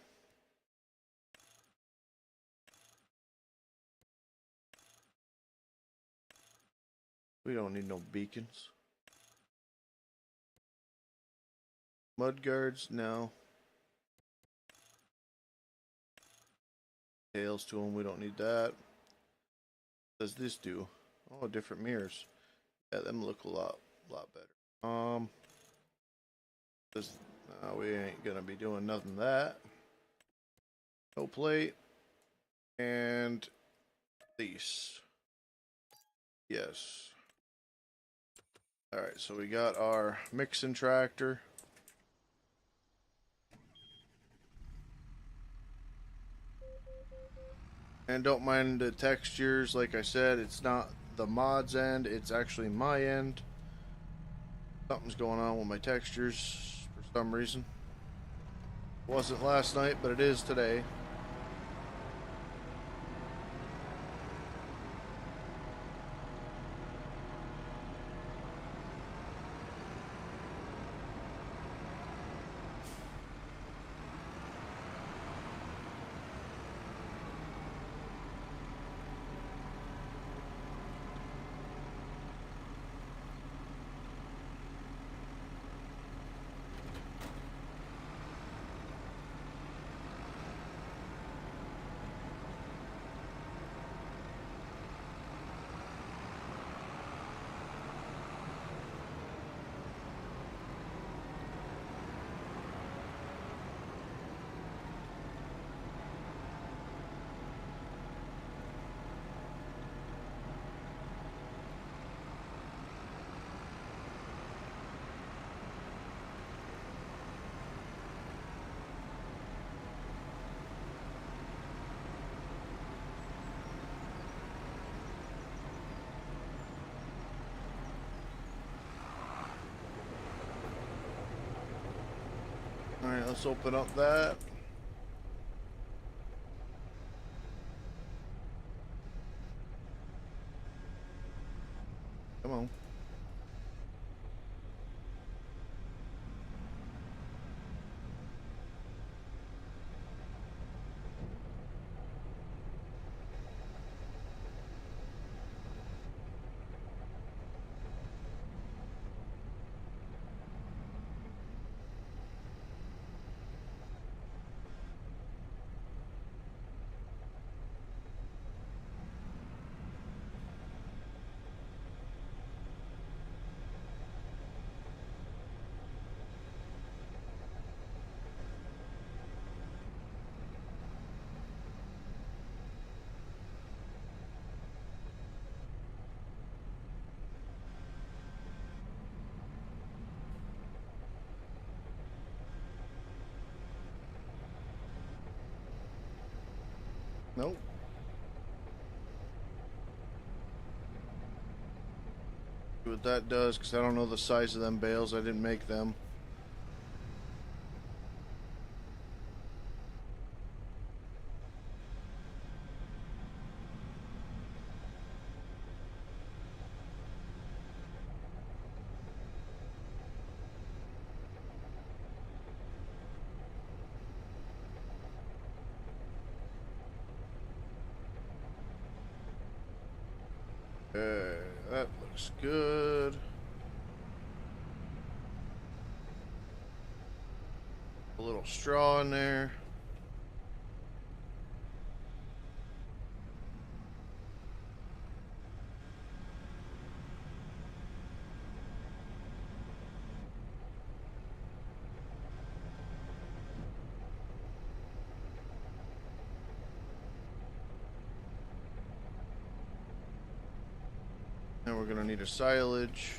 We don't need no beacons. Mud guards, no. Tails to them, we don't need that. What does this do? Oh, different mirrors. Yeah, them look a lot better. We ain't gonna be doing nothing that. No plate. And lease. Yes. Alright, so we got our mixing tractor. And don't mind the textures, like I said, it's not the mod's end, it's actually my end. Something's going on with my textures for some reason. It wasn't last night, but it is today. Alright, let's open up that. Come on. Nope. See what that does, because I don't know the size of them bales. I didn't make them. That looks good. A little straw in there. And we're gonna need a silage.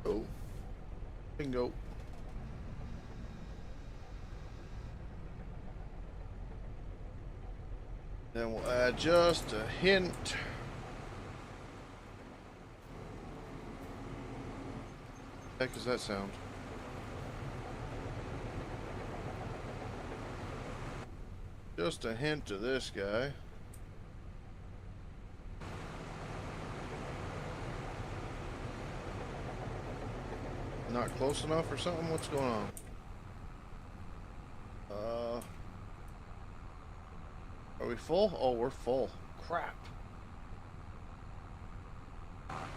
Oh, bingo. Then we'll add just a hint. What the heck does that sound? Just a hint of this guy. Not close enough or something? What's going on? Are we full? Oh, we're full. Crap.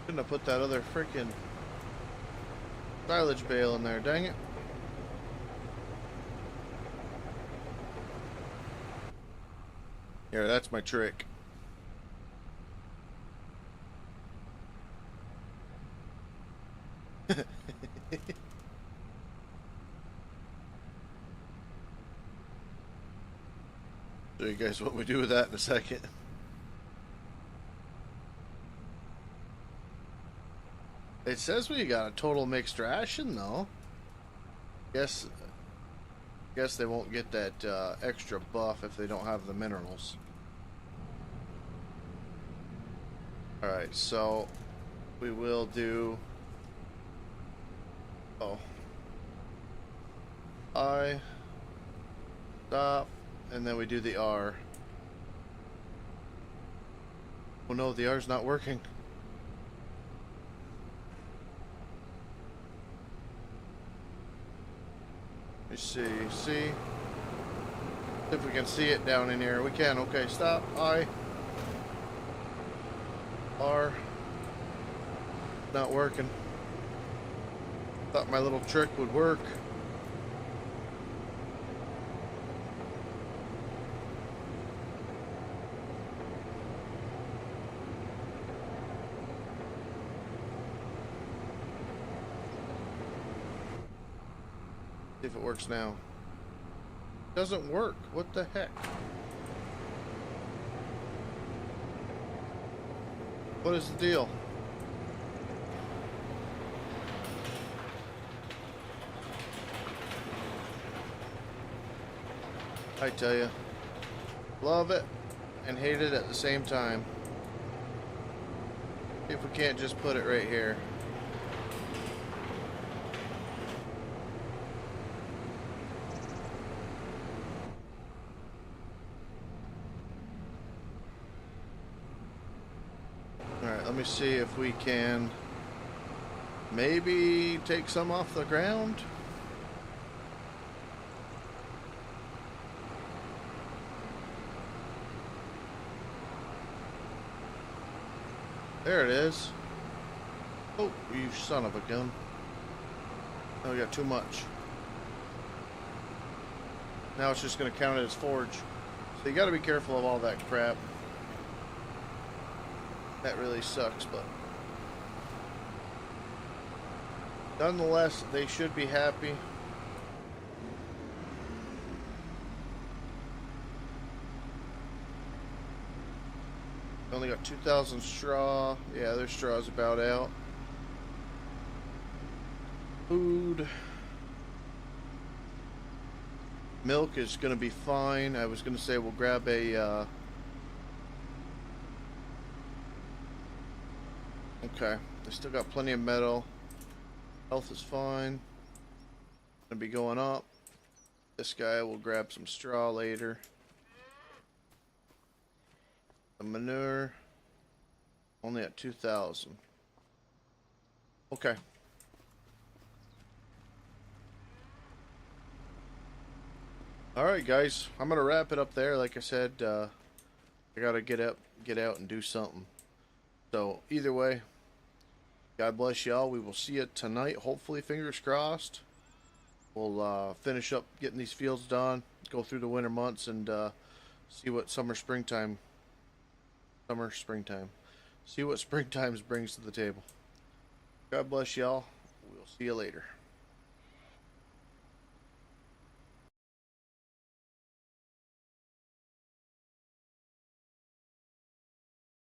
Shouldn't have put that other freaking silage bale in there, dang it. Here, that's my trick. Show you guys what we do with that in a second. It says we got a total mixed ration though. Guess they won't get that extra buff if they don't have the minerals. Alright, so we will do... Oh. I stop, and then we do the R. Oh no, the R's not working. Let me see if we can see it down in here. We can. Okay, stop. I R. Not working. Thought my little trick would work. See if it works now. Doesn't work. What the heck? What is the deal? I tell you, love it and hate it at the same time. See if we can't just put it right here. Alright, let me see if we can maybe take some off the ground. There it is. Oh, you son of a gun. Now we got too much. Now it's just going to count it as forge. So you got to be careful of all that crap. That really sucks, but nonetheless, they should be happy. Only got 2,000 straw. Yeah, their straw's about out. Food. Milk is going to be fine. I was going to say we'll grab a... Okay, they still got plenty of metal. Health is fine. Gonna be going up. This guy will grab some straw later. The manure only at 2,000. Okay. All right, guys. I'm gonna wrap it up there. Like I said, I gotta get out and do something. So either way, God bless y'all. We will see you tonight. Hopefully, fingers crossed. We'll finish up getting these fields done, go through the winter months, and see what springtime. See what springtime brings to the table. God bless y'all. We'll see you later.